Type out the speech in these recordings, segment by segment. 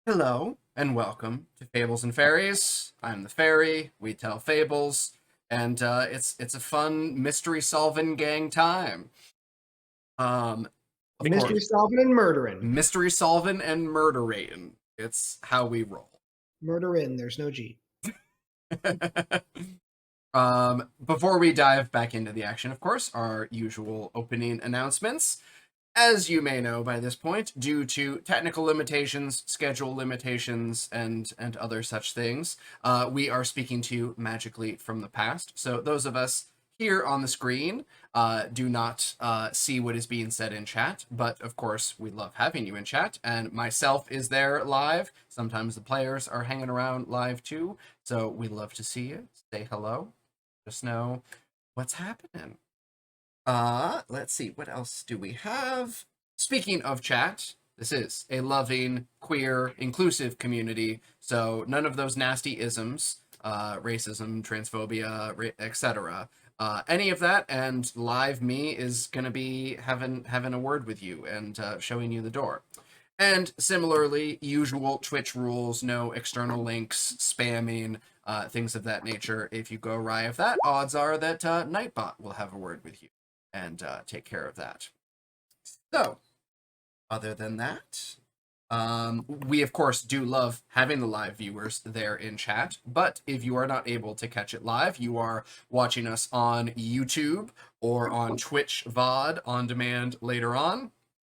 Hello and welcome to Fables and Fairies. I'm the fairy. We tell fables, and it's a fun mystery solving gang time. Um, of Mystery course, solving and murdering. mystery solving and murdering. It's how we roll. Murdering, there's no G. Before we dive back into the action, of course, our usual opening announcements. As you may know by this point, due to technical limitations, schedule limitations, and other such things, we are speaking to you magically from the past. So those of us here on the screen do not see what is being said in chat, but of course we love having you in chat, and myself is there live. Sometimes the players are hanging around live too, so we love to see you. Say hello. Just know what's happening. Let's see, what else do we have? Speaking of chat, this is a loving, queer, inclusive community, so none of those nasty isms, racism, transphobia, etc. Any of that, and live me is gonna be having a word with you and showing you the door. And similarly, usual Twitch rules, no external links, spamming, things of that nature. If you go awry of that, odds are that Nightbot will have a word with you and take care of that. So, other than that, we of course do love having the live viewers there in chat, but if you are not able to catch it live, you are watching us on YouTube or on Twitch VOD on demand later on,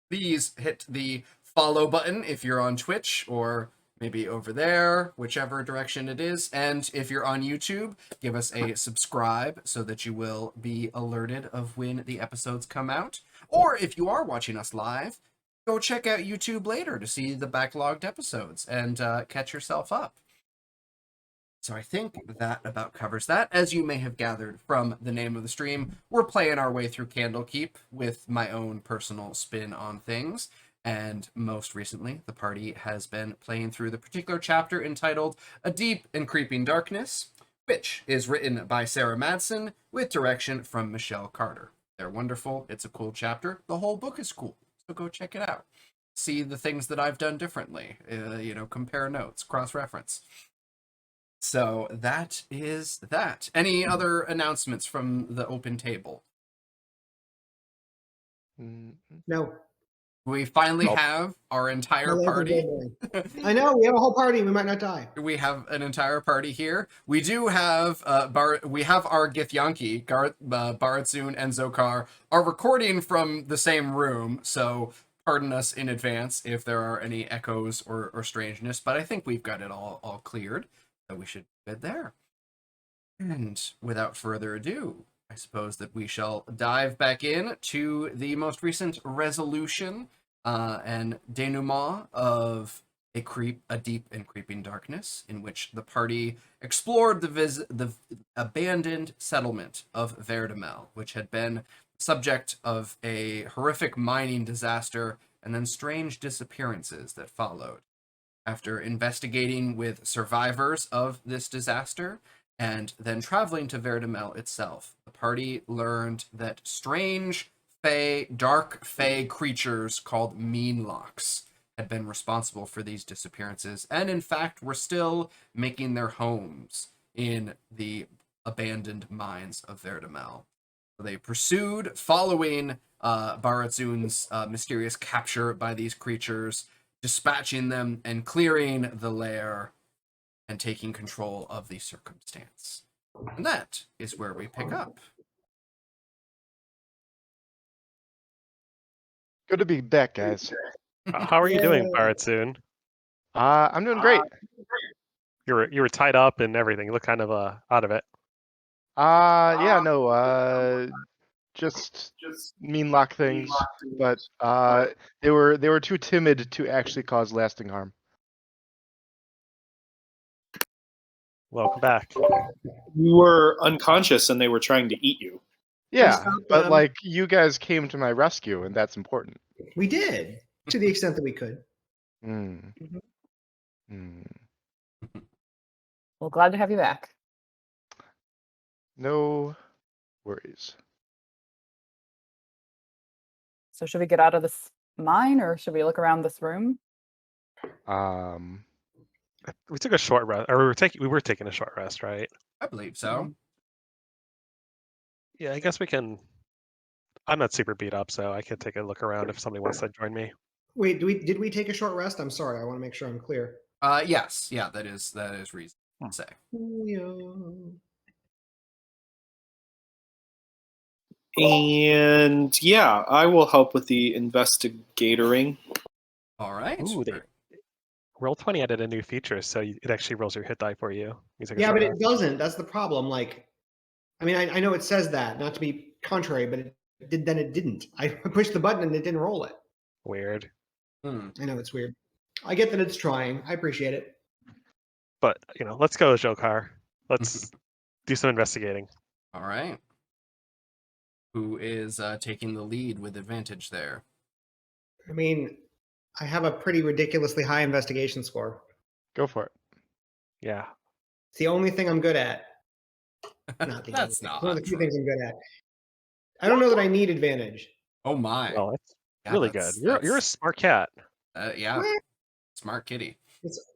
please hit the follow button if you're on Twitch or maybe over there, whichever direction it is. And if you're on YouTube, give us a subscribe so that you will be alerted of when the episodes come out. Or if you are watching us live, go check out YouTube later to see the backlogged episodes and catch yourself up. So I think that about covers that. As you may have gathered from the name of the stream, we're playing our way through Candlekeep with my own personal spin on things. And most recently, the party has been playing through the particular chapter entitled A Deep and Creeping Darkness, which is written by Sarah Madsen with direction from Michelle Carter. They're wonderful. It's a cool chapter. The whole book is cool. So go check it out. See the things that I've done differently. Compare notes, cross-reference. So that is that. Any other announcements from the open table? No. We finally have our entire party. I know, we have a whole party. We might not die. We have an entire party here. We do have we have our Githyanki, Baratsune, and Zokar are recording from the same room, so pardon us in advance if there are any echoes or strangeness, but I think we've got it all cleared, so we should be good there. And without further ado, I suppose that we shall dive back in to the most recent resolution and denouement of a deep and creeping darkness, in which the party explored the abandoned settlement of Verdamel, which had been subject of a horrific mining disaster and then strange disappearances that followed. After investigating with survivors of this disaster, and then traveling to Verdamel itself, the party learned that strange, dark fey creatures called meanlocks had been responsible for these disappearances, and in fact were still making their homes in the abandoned mines of Verdamel. They pursued, following Baratsune's mysterious capture by these creatures, dispatching them and clearing the lair and taking control of the circumstance. And that is where we pick up. Good to be back, guys. How are you doing, Baratsune? I'm doing great. You were tied up and everything. You look kind of out of it. Just mean lock things, but they were too timid to actually cause lasting harm. Welcome back. You were unconscious and they were trying to eat you. Yeah, but like you guys came to my rescue, and that's important. We did, to the extent that we could. Well, glad to have you back. No worries. So should we get out of this mine or should we look around this room? We took a short rest, or we were taking a short rest, right? I believe so. Yeah, I guess we can. I'm not super beat up, so I could take a look around if somebody wants to join me. Wait, did we take a short rest? I'm sorry. I want to make sure I'm clear. Yes, yeah, that is reasonable to say. And yeah, I will help with the investigatoring. All right. Ooh, Roll20 added a new feature, so it actually rolls your hit die for you. You take a Yeah, short but it rest. doesn't. That's the problem. Like, I mean, I know it says that, not to be contrary, but it did. Then it didn't. I pushed the button and it didn't roll it. Weird. Hmm. I know it's weird. I get that it's trying. I appreciate it. But, let's go, Jokar. Let's do some investigating. All right. Who is taking the lead with advantage there? I mean, I have a pretty ridiculously high investigation score. Go for it. Yeah. It's the only thing I'm good at. Not the only That's thing. not It's one of the few true. things I'm good at. I don't know that I need advantage. Oh my. Well, that's Yeah, really good. You're a smart cat. yeah, What? smart kitty.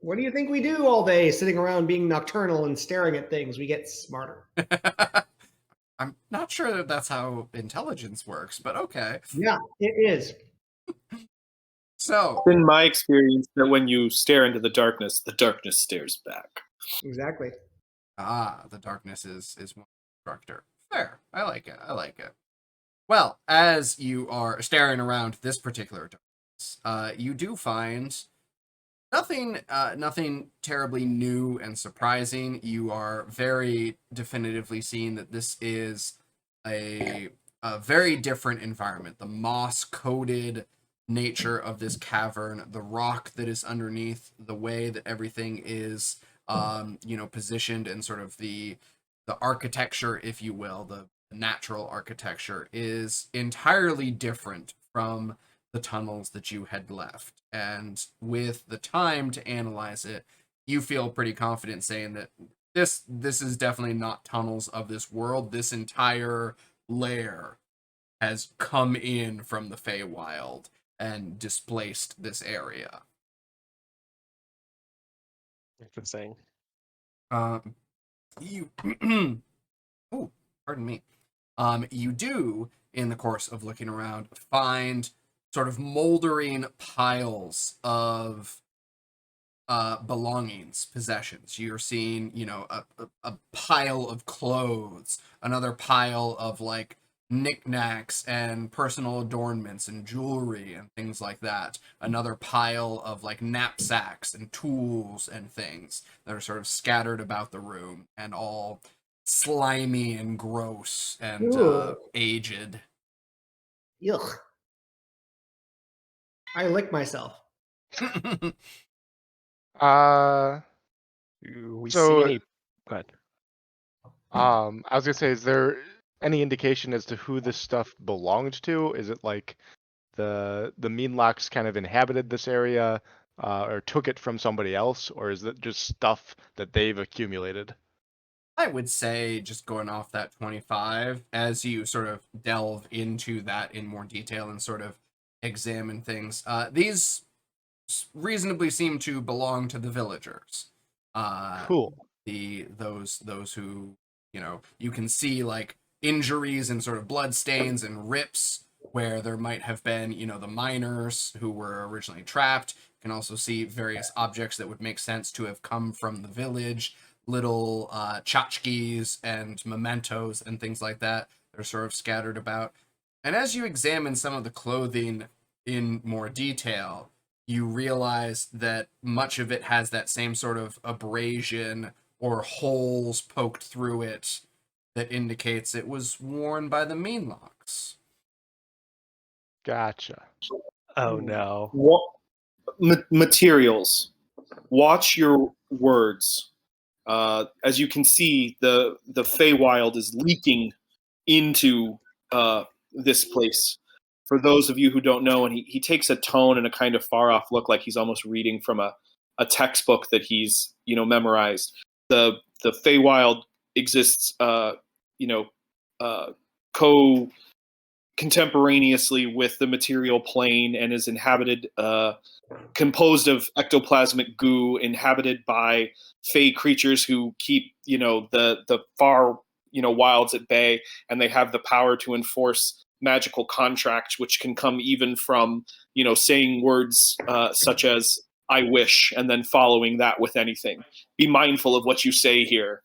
What do you think we do all day, sitting around being nocturnal and staring at things? We get smarter. I'm not sure that that's how intelligence works, but okay. Yeah, it is. So, It's been my experience that when you stare into the darkness stares back. Exactly. the darkness is one instructor. Fair. I like it. I like it. Well, as you are staring around this particular darkness, you do find nothing terribly new and surprising. You are very definitively seeing that this is a very different environment. The moss-coated nature of this cavern, the rock that is underneath, the way that everything is, positioned, and sort of the architecture, if you will, the natural architecture is entirely different from the tunnels that you had left. And with the time to analyze it, you feel pretty confident saying that this is definitely not tunnels of this world. This entire lair has come in from the Feywild and displaced this area. Interesting. You oh, pardon me. You do, in the course of looking around, find sort of moldering piles of belongings, possessions. You're seeing, a pile of clothes, another pile of like knickknacks and personal adornments and jewelry and things like that. Another pile of like knapsacks and tools and things that are sort of scattered about the room and all slimy and gross and Ooh. aged. Yuck. I lick myself. Uh, We see So- any. Go ahead. I was gonna say, is there any indication as to who this stuff belonged to? Is it like the Meanlocks kind of inhabited this area, or took it from somebody else, or is it just stuff that they've accumulated? I would say, just going off that 25, as you sort of delve into that in more detail and sort of examine things, these reasonably seem to belong to the villagers. Cool. Those who, you can see like injuries and sort of blood stains and rips where there might have been, the miners who were originally trapped. You can also see various objects that would make sense to have come from the village, little tchotchkes and mementos and things like that. They're sort of scattered about. And as you examine some of the clothing in more detail, you realize that much of it has that same sort of abrasion or holes poked through it that indicates it was worn by the Meanlocks. Gotcha. Oh no. Materials. Watch your words. As you can see, the Feywild is leaking into this place. For those of you who don't know, and he takes a tone and a kind of far off look, like he's almost reading from a textbook that he's memorized. The Feywild exists, co contemporaneously with the material plane and is inhabited, composed of ectoplasmic goo, inhabited by fey creatures who keep, the far, wilds at bay, and they have the power to enforce magical contracts, which can come even from, saying words such as "I wish" and then following that with anything. Be mindful of what you say here.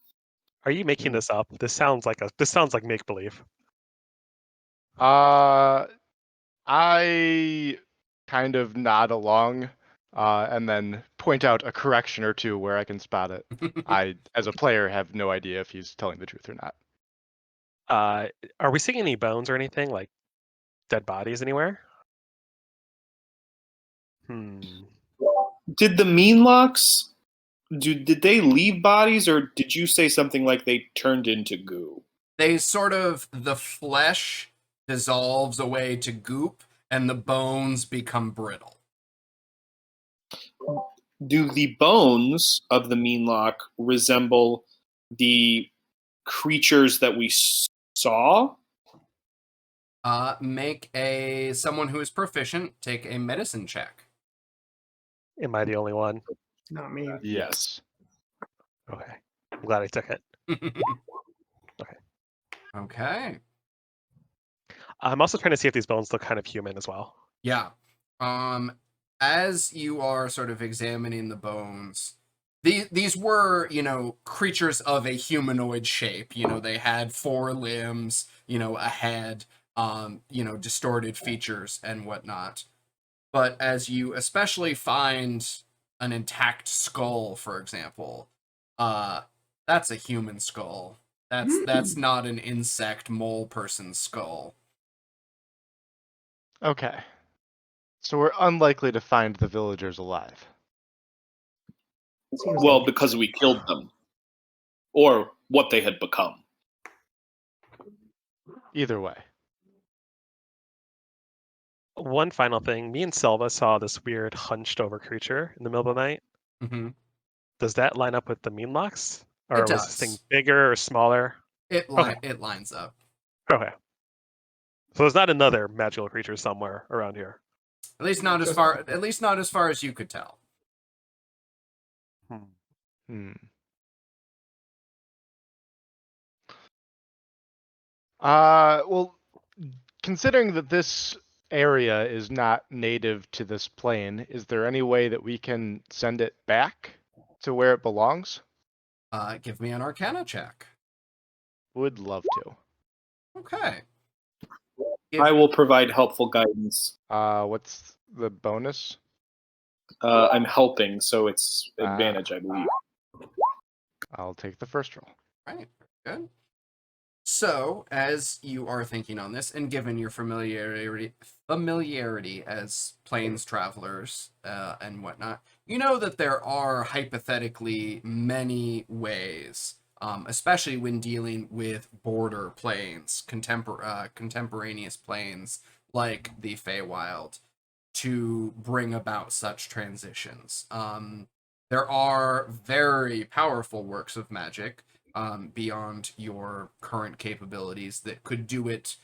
Are you making this up? This sounds like make believe. I kind of nod along and then point out a correction or two where I can spot it. I, as a player, have no idea if he's telling the truth or not. Are we seeing any bones or anything, like dead bodies anywhere? Did the Meanlocks, did they leave bodies, or did you say something like they turned into goo? They sort of, the flesh dissolves away to goop, and the bones become brittle. Do the bones of the Meanlock resemble the creatures that we saw? Make someone who is proficient take a medicine check. Am I the only one? Not me. Yes. Okay. I'm glad I took it. Okay. I'm also trying to see if these bones look kind of human as well. Yeah. As you are sort of examining the bones, these were, creatures of a humanoid shape. They had 4 limbs, a head, distorted features and whatnot. But as you especially find an intact skull, for example, that's a human skull. That's not an insect mole person skull. Okay. So we're unlikely to find the villagers alive. Well, because we killed them. Or what they had become. Either way. One final thing. Me and Silva saw this weird hunched over creature in the middle of the night. Mm-hmm. Does that line up with the Meanlocks? Or It was this thing does. bigger or smaller? It lines up. Okay. So there's not another magical creature somewhere around here. At least not as far as you could tell. Well, considering that this area is not native to this plane, is there any way that we can send it back to where it belongs? Give me an Arcana check. Would love to. Okay. I will provide helpful guidance. What's the bonus? I'm helping, so it's advantage, I believe. I'll take the first roll. Right. Good. So, as you are thinking on this, and given your familiarity as planes travelers and whatnot, you know that there are hypothetically many ways, especially when dealing with border planes, contemporaneous planes like the Feywild, to bring about such transitions. There are very powerful works of magic beyond your current capabilities that could do it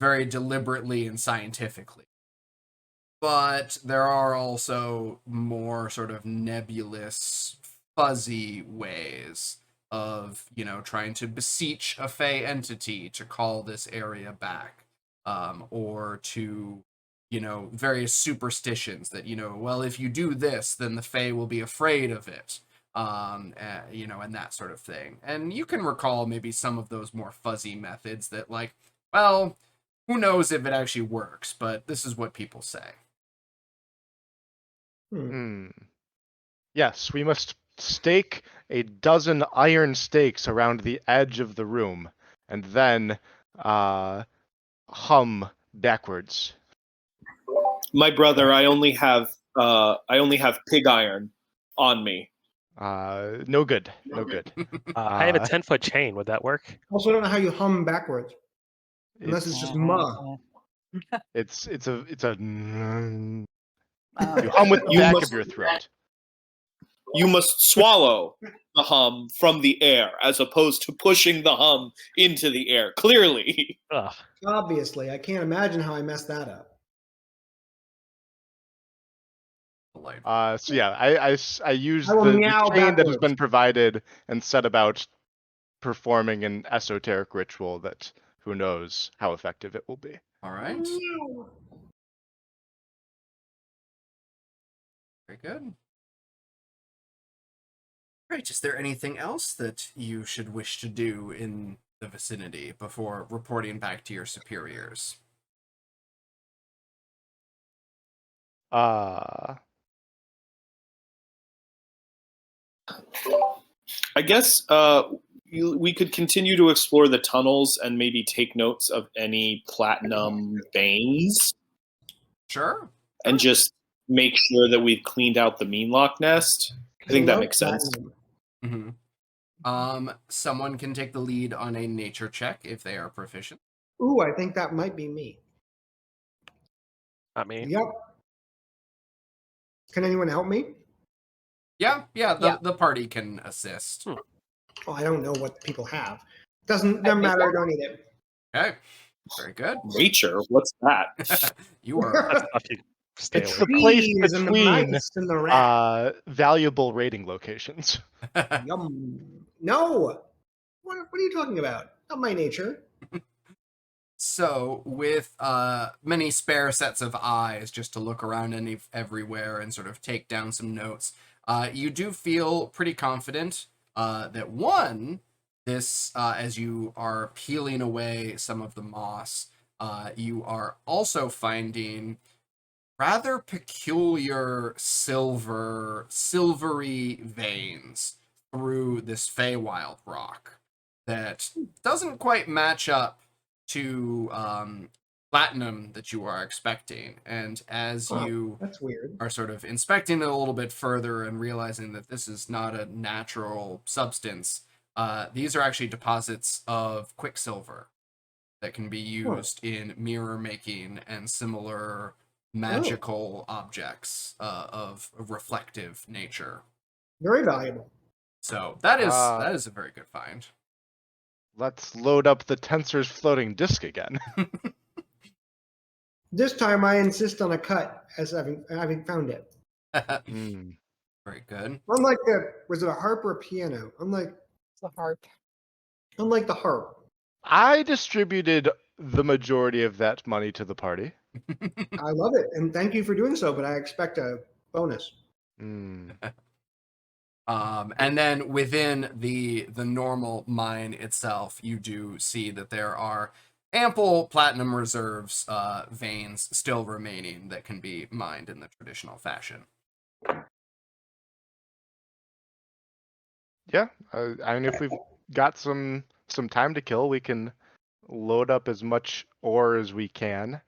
very deliberately and scientifically. But there are also more sort of nebulous, fuzzy ways of, trying to beseech a Fey entity to call this area back, or to, various superstitions that, well, if you do this, then the Fey will be afraid of it. And that sort of thing. And you can recall maybe some of those more fuzzy methods that, like, well, who knows if it actually works, but this is what people say. Yes, we must stake a dozen iron stakes around the edge of the room, and then hum backwards. My brother, I only have pig iron on me. No good. No good. I have a 10-foot chain. Would that work? Also, I don't know how you hum backwards. Unless it's just ma. It's a you Oh. hum with the You back must- of your throat. You must swallow the hum from the air as opposed to pushing the hum into the air. Clearly. Ugh. Obviously, I can't imagine how I messed that up. Delightful. So yeah, I used I will the meow chain that has backwards. been provided and set about performing an esoteric ritual that who knows how effective it will be. All right. Very good. Right. Is there anything else that you should wish to do in the vicinity before reporting back to your superiors? Uh, I guess we could continue to explore the tunnels and maybe take notes of any platinum veins Sure. and just make sure that we've cleaned out the meanlock nest. I think that love makes sense. platinum. Someone can take the lead on a nature check if they are proficient. Ooh, I think that might be me. Not me. Yep. Can anyone help me? Yeah, Yeah. the party can assist. Oh, I don't know what people have. Doesn't think matter. I don't need it. Okay. Very good. Nature? What's that? You are That's stuff you stay it's away the from. place Trees and the between mice and the rat. valuable rating locations. Yum. No. What are you talking about? Not my nature. So, with many spare sets of eyes just to look around everywhere and sort of take down some notes, you do feel pretty confident that one, this as you are peeling away some of the moss, you are also finding rather peculiar silvery veins through this Feywild rock that doesn't quite match up to platinum that you are expecting. And as Oh, you that's weird. are sort of inspecting it a little bit further and realizing that this is not a natural substance, these are actually deposits of quicksilver that can be used in mirror making and similar magical objects of reflective nature. Very valuable. So that is a very good find. Let's load up the tensor's floating disk again. This time I insist on a cut as having found it. Hmm. Very good. Unlike was it a harp or a piano? Unlike It's a harp. the harp. I distributed the majority of that money to the party. I love it, and thank you for doing so. But I expect a bonus. Hmm. And then within the normal mine itself, you do see that there are ample platinum reserves veins still remaining that can be mined in the traditional fashion. Yeah, I mean, if we've got some time to kill, we can load up as much ore as we can,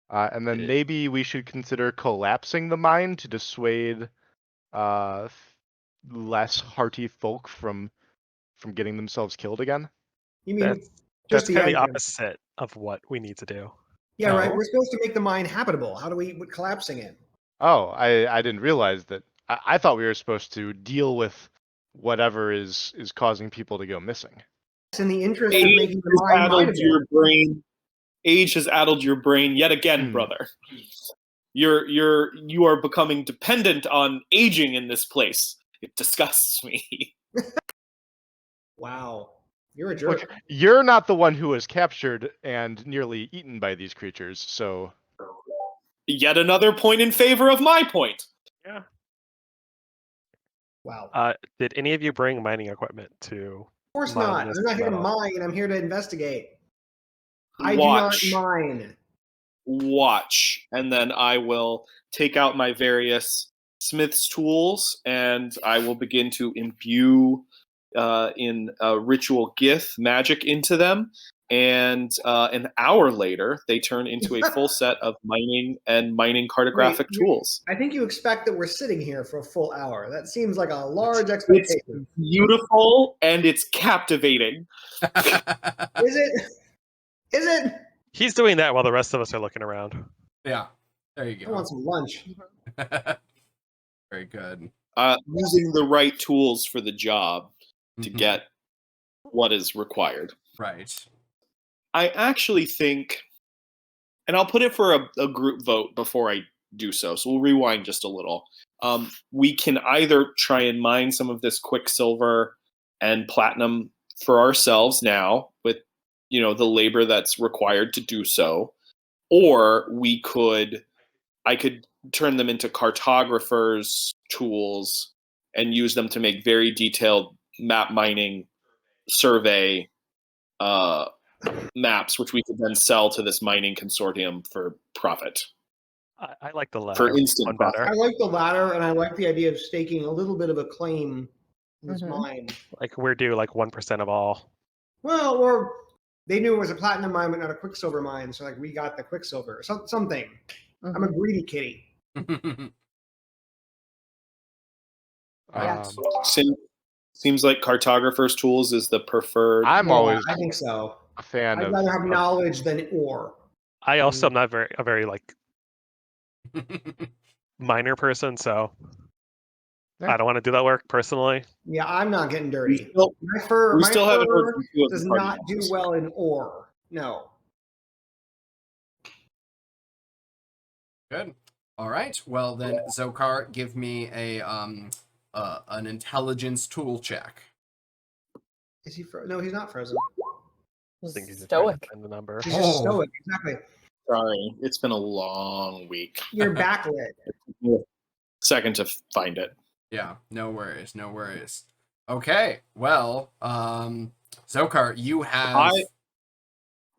and then maybe we should consider collapsing the mine to dissuade less hearty folk from getting themselves killed again. You mean That's just kind of the entrance? opposite of what we need to do. Yeah, right. No. We're supposed to make the mine habitable. How do we collapsing it? Oh, I didn't realize that. I thought we were supposed to deal with whatever is causing people to go missing. It's in the interest of Age making the has mine addled mineable. your brain. Age has addled your brain yet again, Hmm. brother. You are becoming dependent on aging in this place. It disgusts me. Wow, you're a jerk. Look, you're not the one who was captured and nearly eaten by these creatures, so Yet another point in favor of my point. Yeah. Wow. Did any of you bring mining equipment to? Of course mine not. this I'm not here to metal? mine. I'm here to investigate. I do Watch. not mine. Watch, and then I will take out my various smith's tools and I will begin to imbue in ritual gith magic into them, and an hour later they turn into a full set of mining cartographic tools. I think you expect that we're sitting here for a full hour. That seems like a large expectation. It's beautiful and it's captivating. Is it? Is it? He's doing that while the rest of us are looking around. Yeah, there you I go. want some lunch. Very good. using the right tools for the job to Mhm. get what is required. Right. I actually think, and I'll put it for a group vote before I do so. So we'll rewind just a little. We can either try and mine some of this quicksilver and platinum for ourselves now with, the labor that's required to do so, or I could turn them into cartographers' tools and use them to make very detailed map mining survey maps, which we could then sell to this mining consortium for profit. I like the latter For instant one profit. better. I like the latter, and I like the idea of staking a little bit of a claim in this Mhm. mine. Like we're due like 1% of all. Well, or they knew it was a platinum mine, but not a quicksilver mine, so like we got the quicksilver. Something. I'm a Mhm. greedy kitty. Yeah. Seems like cartographers' tools is the preferred. I'm Yeah, always I think so. a fan I'd of. rather have knowledge than ore. I also am not a very like minor person, so Yeah. I don't want to do that work personally. Yeah, I'm not getting We dirty. still, My fur, we my still haven't heard fur from two of the does party not do members. well in ore. No. Good. All right. Well then, Zokar, give me an intelligence tool check. Is he? No, he's not frozen. I think he's just trying to Stoic. find the number. He's just Oh. stoic. Exactly. Sorry, it's been a long week. You're backlit. Second to find it. Yeah. No worries. No worries. Okay. Well, Zokar, you have.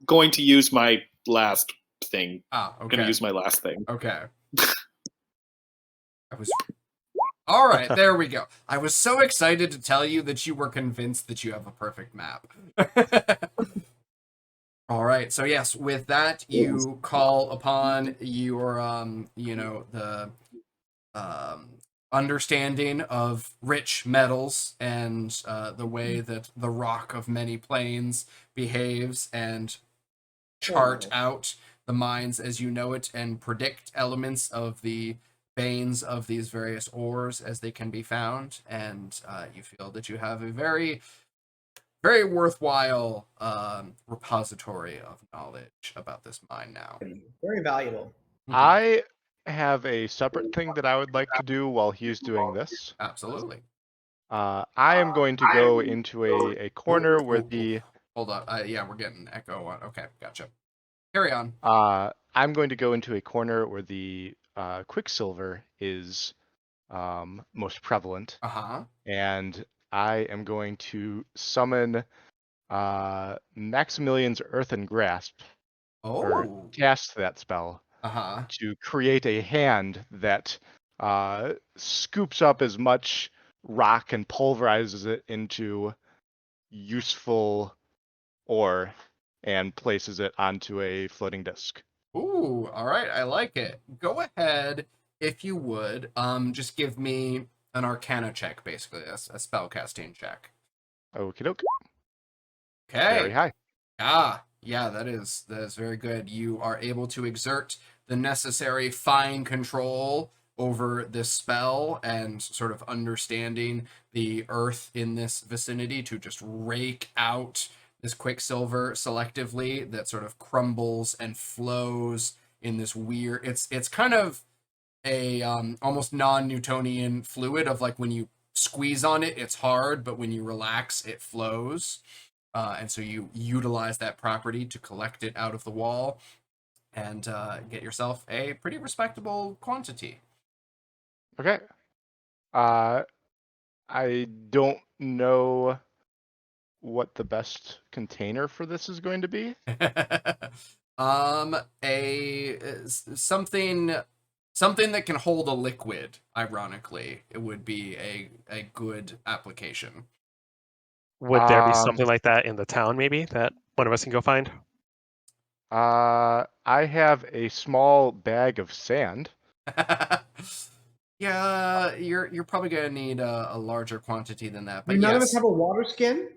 Going to use my last thing. Ah. I'm going to Okay. use my last thing. Okay. I was. All right, there we go. I was so excited to tell you that you were convinced that you have a perfect map. All right, so yes, with that, you call upon your, the understanding of rich metals and the way that the rock of many plains behaves, and chart out the mines as you know it and predict elements of the veins of these various ores as they can be found, and you feel that you have a very, very worthwhile repository of knowledge about this mine now. Very valuable. I have a separate thing that I would like to do while he's doing this. Absolutely. I am going to go into a corner where the. Hold on. Yeah, we're getting echo on. Okay, gotcha. Carry on. I'm going to go into a corner where the quicksilver is most prevalent, and I am going to summon Maximilian's Earthen Grasp, or cast that spell to create a hand that scoops up as much rock and pulverizes it into useful ore and places it onto a floating disc. Ooh, all right, I like it. Go ahead, if you would. Just give me an Arcana check, basically, a spell casting check. Okie doke. Okay. Very high. Yeah, that is very good. You are able to exert the necessary fine control over this spell and sort of understanding the earth in this vicinity to just rake out this quicksilver selectively that sort of crumbles and flows in this weird. It's kind of a almost non-Newtonian fluid of like when you squeeze on it, it's hard, but when you relax, it flows. And so you utilize that property to collect it out of the wall and get yourself a pretty respectable quantity. Okay. I don't know what the best container for this is going to be. Something that can hold a liquid, ironically, it would be a good application. Would there be something like that in the town, maybe, that one of us can go find? I have a small bag of sand. Yeah, you're probably gonna need a larger quantity than that. But Do none of yes. us have a water skin?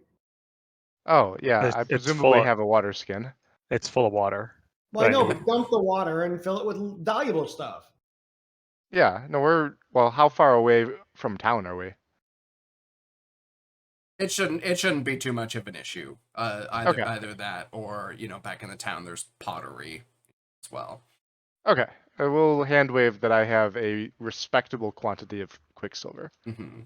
Oh, yeah, I It's presumably full. have a water skin. It's full of water. Well, I know, mean, but dump the water and fill it with valuable stuff. Yeah, no, how far away from town are we? It shouldn't be too much of an issue. Either Okay. either that or, back in the town there's pottery as well. Okay. I will hand wave that I have a respectable quantity of quicksilver. Hmm.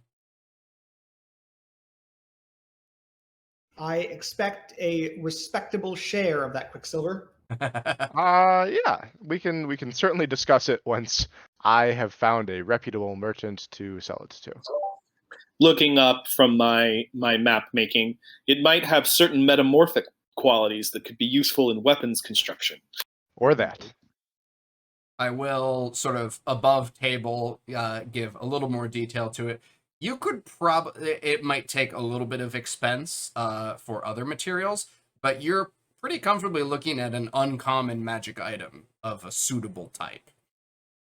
I expect a respectable share of that quicksilver. Yeah, we can certainly discuss it once I have found a reputable merchant to sell it to. Looking up from my map making, it might have certain metamorphic qualities that could be useful in weapons construction. Or that. I will sort of above table give a little more detail to it. You could it might take a little bit of expense for other materials, but you're pretty comfortably looking at an uncommon magic item of a suitable type.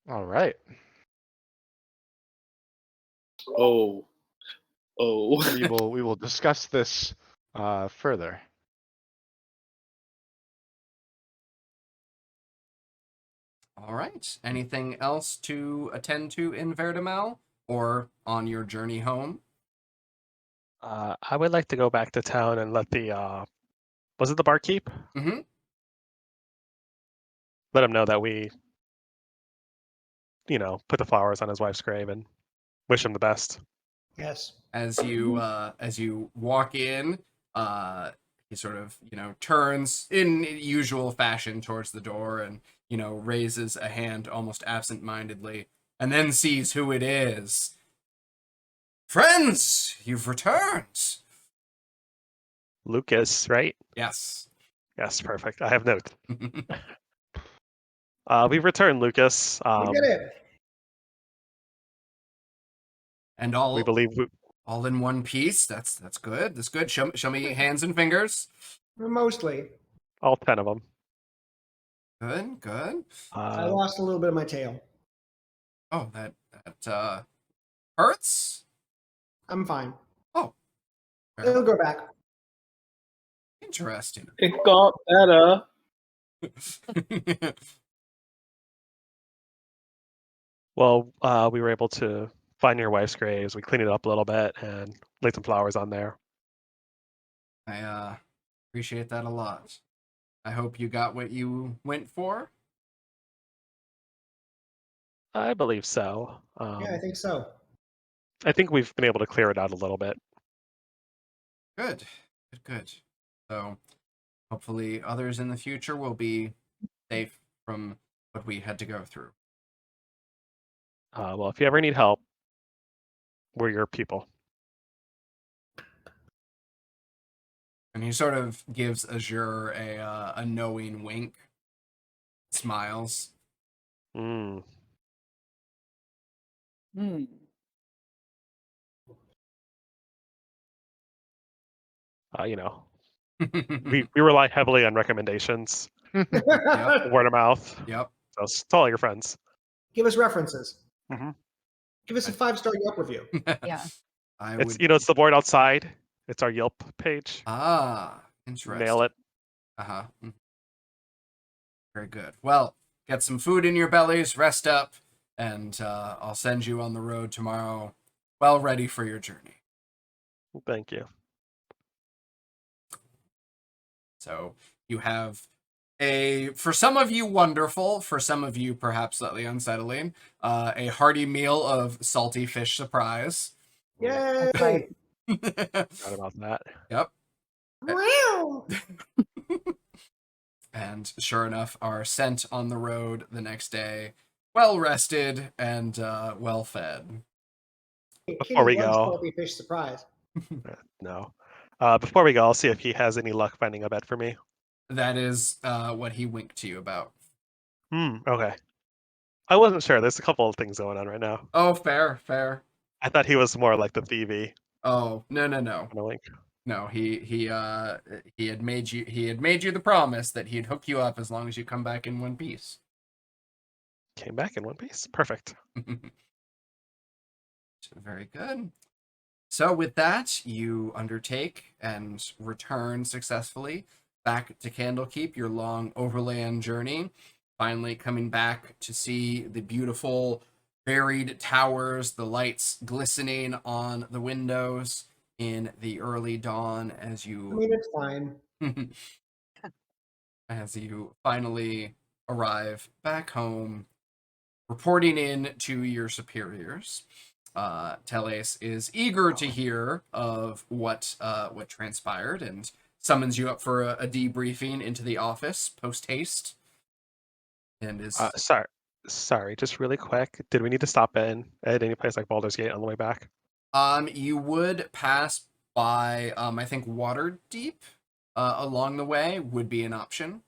All right. Oh. We will discuss this further. All right. Anything else to attend to in Verdamel or on your journey home? I would like to go back to town and let the was it the barkeep? Mm-hmm. Let him know that we, put the flowers on his wife's grave and wish him the best. Yes. As you walk in, he sort of turns in usual fashion towards the door and raises a hand almost absent-mindedly, and then sees who it is. Friends, you've returned. Lucas, right? Yes. Yes, perfect. I have notes. We've returned, Lucas. We did it. And We believe all in one piece. That's good. That's good. Show me hands and fingers. Mostly. all 10 of them. Good. I lost a little bit of my tail. Oh, that hurts. I'm fine. Oh, It'll go back. interesting. It got better. Well, we were able to find your wife's graves. We cleaned it up a little bit and laid some flowers on there. I appreciate that a lot. I hope you got what you went for. I believe so. Yeah, I think so. I think we've been able to clear it out a little bit. Good. So hopefully others in the future will be safe from what we had to go through. Well, if you ever need help, we're your people. And he sort of gives Azure a knowing wink, smiles. Mm. Hmm. We rely heavily on recommendations, word of mouth. Yep. So tell all your friends. Give us references. Mhm. Give us a 5-star Yelp review. Yeah. It's the board outside. It's our Yelp page. Interesting. Nail it. Uh-huh. Very good. Well, get some food in your bellies, rest up, and I'll send you on the road tomorrow, well ready for your journey. Thank you. So you have for some of you wonderful, for some of you perhaps slightly unsettling, a hearty meal of salty fish surprise. Yay! right. Forgot about that. Yep. Wow. And sure enough, are sent on the road the next day, well rested and well fed. Before we loves go. salty fish surprise. No. Before we go, I'll see if he has any luck finding a bed for me. That is what he winked to you about. Okay. I wasn't sure. There's a couple of things going on right now. Oh, fair. I thought he was more like the thievy. Oh, no. Kind of wink. No, he had made you the promise that he'd hook you up as long as you come back in one piece. Came back in one piece. Perfect. Very good. So with that, you undertake and return successfully back to Candlekeep, your long overland journey, finally coming back to see the beautiful buried towers, the lights glistening on the windows in the early dawn as I you mean, it's fine. as you finally arrive back home, reporting in to your superiors. Teles is eager to hear of what transpired and summons you up for a debriefing into the office post haste. And is Sorry, just really quick. Did we need to stop in at any place like Baldur's Gate on the way back? you would pass by I think Waterdeep along the way would be an option.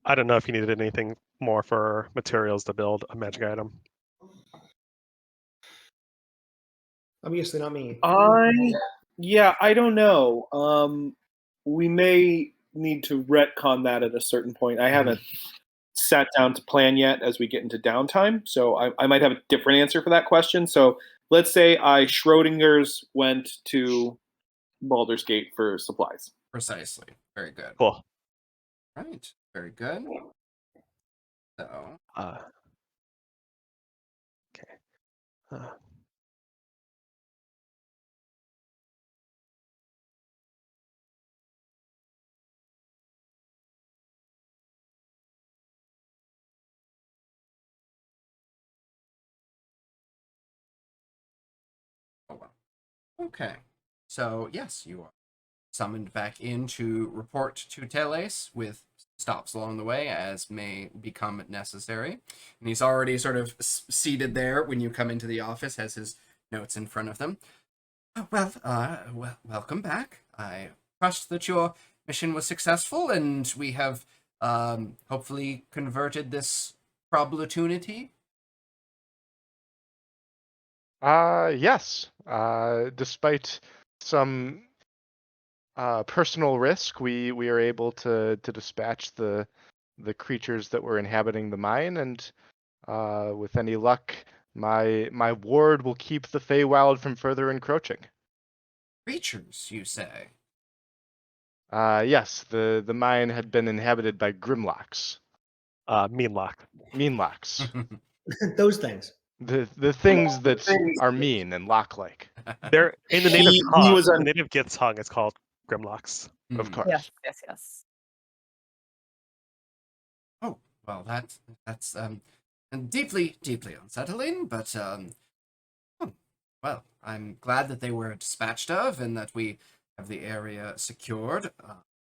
I don't know if you needed anything more for materials to build a magic item. Obviously not me. I don't know. We may need to retcon that at a certain point. I haven't sat down to plan yet as we get into downtime, so I might have a different answer for that question. So let's say I Schrodinger's went to Baldur's Gate for supplies. Precisely. Very good. Cool. Right. Very good. So Okay. oh well. Okay. So yes, you are summoned back in to report to Teles with stops along the way as may become necessary. And he's already sort of seated there when you come into the office, has his notes in front of them. Welcome back. I trust that your mission was successful and we have hopefully converted this opportunity. Yes. Despite some personal risk, we are able to dispatch the creatures that were inhabiting the mine, and with any luck, my ward will keep the Feywild from further encroaching. Creatures, you say? Yes, the mine had been inhabited by Grimlocks. Meanlock. Meanlocks. Those things. The things that are mean and lock-like. They're in the native He tongue. was The on- native Gith tongue is called Grimlocks. Of course. Yes. Oh, well, that's deeply unsettling, but well, I'm glad that they were dispatched of and that we have the area secured.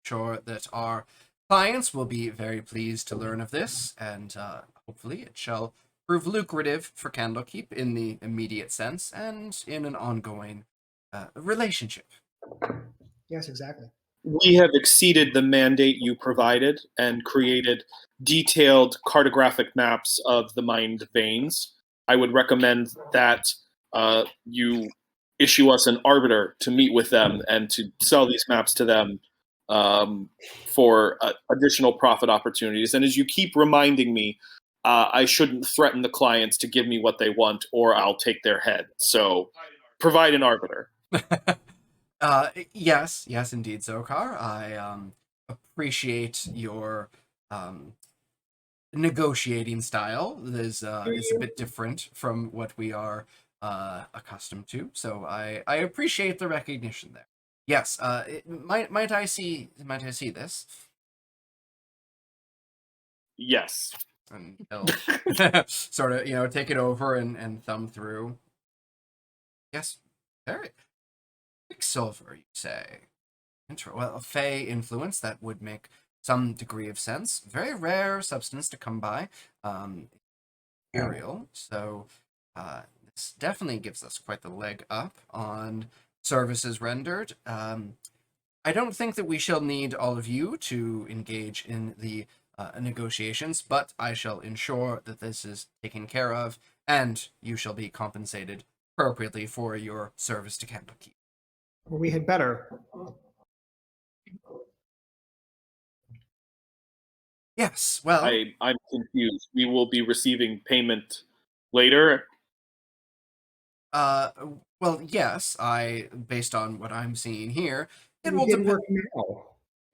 Sure that our clients will be very pleased to learn of this, and hopefully it shall prove lucrative for Candlekeep in the immediate sense and in an ongoing relationship. Yes, exactly. We have exceeded the mandate you provided and created detailed cartographic maps of the mined veins. I would recommend that you issue us an arbiter to meet with them and to sell these maps to them for additional profit opportunities. And as you keep reminding me, I shouldn't threaten the clients to give me what they want or I'll take their head. So provide an arbiter. Yes, indeed, Zokar. I appreciate your negotiating style. Is a bit different from what we are accustomed to. So I appreciate the recognition there. Yes. Might I see this? Yes. And he'll sort of take it over and thumb through. Yes, very. Quicksilver, you say? Well, a Fey influence, that would make some degree of sense. Very rare substance to come by. Imperial, so this definitely gives us quite the leg up on services rendered. I don't think that we shall need all of you to engage in the negotiations, but I shall ensure that this is taken care of, and you shall be compensated appropriately for your service to Candlekeep. Well, we had better. Yes, well, I'm confused. We will be receiving payment later. well, yes, based on what I'm seeing here, it We will did depend. work now.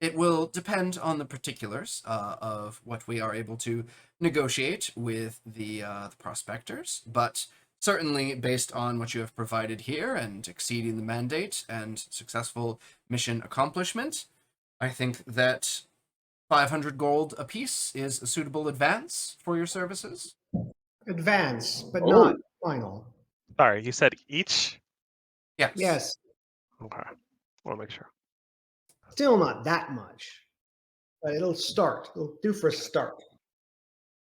It will depend on the particulars of what we are able to negotiate with the prospectors, but certainly based on what you have provided here and exceeding the mandate and successful mission accomplishment, I think that 500 gold apiece is a suitable advance for your services. Advance, but Oh. not final. Sorry, you said each? Yes. Yes, Okay. I want to make sure. still not that much, but it'll start. It'll do for a start.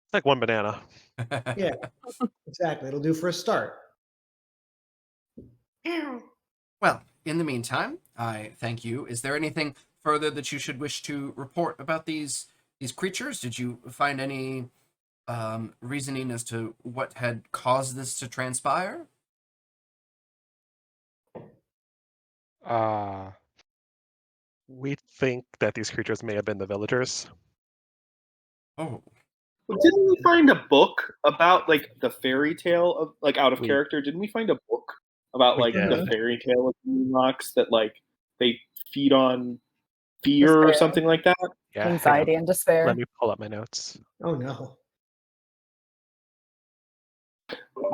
It's like one banana. Yeah, exactly. It'll do for a start. Well, in the meantime, I thank you. Is there anything further that you should wish to report about these creatures? Did you find any reasoning as to what had caused this to transpire? We think that these creatures may have been the villagers. Oh, Well, didn't we find a book about like the fairy tale of like out of We- character? Didn't we find a book about We like did. the fairy tale of Moonlocks that like they feed on fear or Despair. something like that? Yeah, hang on. Anxiety and despair. Let me pull up my notes. Oh no.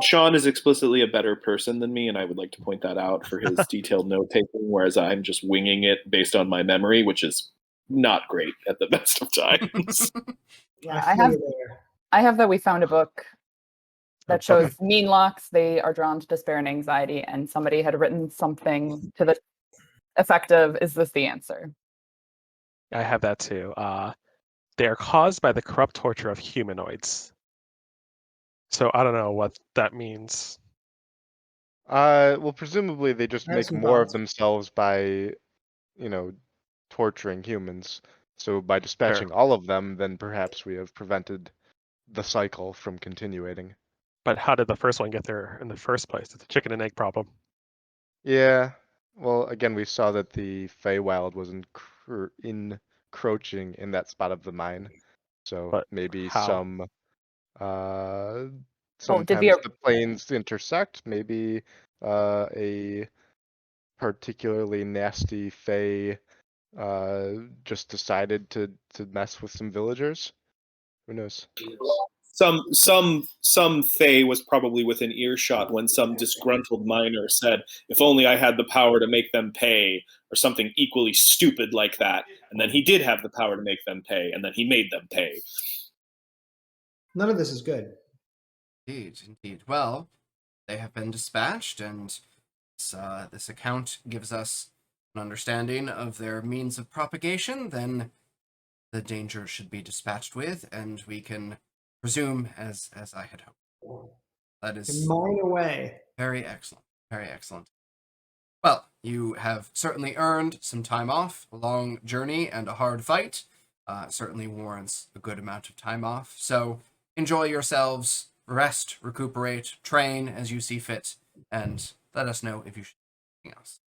Sean is explicitly a better person than me, and I would like to point that out for his detailed note taking, whereas I'm just winging it based on my memory, which is not great at the best of times. Yeah, I feel you there. I have that we found a book that Okay. shows mean locks. They are drawn to despair and anxiety, and somebody had written something to the effect of, "Is this the answer?" I have that too. They are caused by the corrupt torture of humanoids. So I don't know what that means. Well, presumably they just I have make some more of thoughts. themselves by, torturing humans. So by dispatching all of them, then perhaps we have prevented the cycle from continuing. But how did the first one get there in the first place? It's a chicken and egg problem. Yeah. Well, again, we saw that the Feywild was encroaching in that spot of the mine. So But maybe how? did sometimes the planes intersect. Maybe a particularly nasty Fey just decided to mess with some villagers. Who knows? Some Fae was probably within earshot when some disgruntled miner said, "If only I had the power to make them pay," or something equally stupid like that. And then he did have the power to make them pay, and then he made them pay. None of this is good. indeed. Well, they have been dispatched, and this account gives us an understanding of their means of propagation. Then the danger should be dispatched with, and we can resume as I had hoped. That is Mine away. very excellent. Very excellent. Well, you have certainly earned some time off. A long journey and a hard fight certainly warrants a good amount of time off. So enjoy yourselves, rest, recuperate, train as you see fit, and let us know if you should do anything else.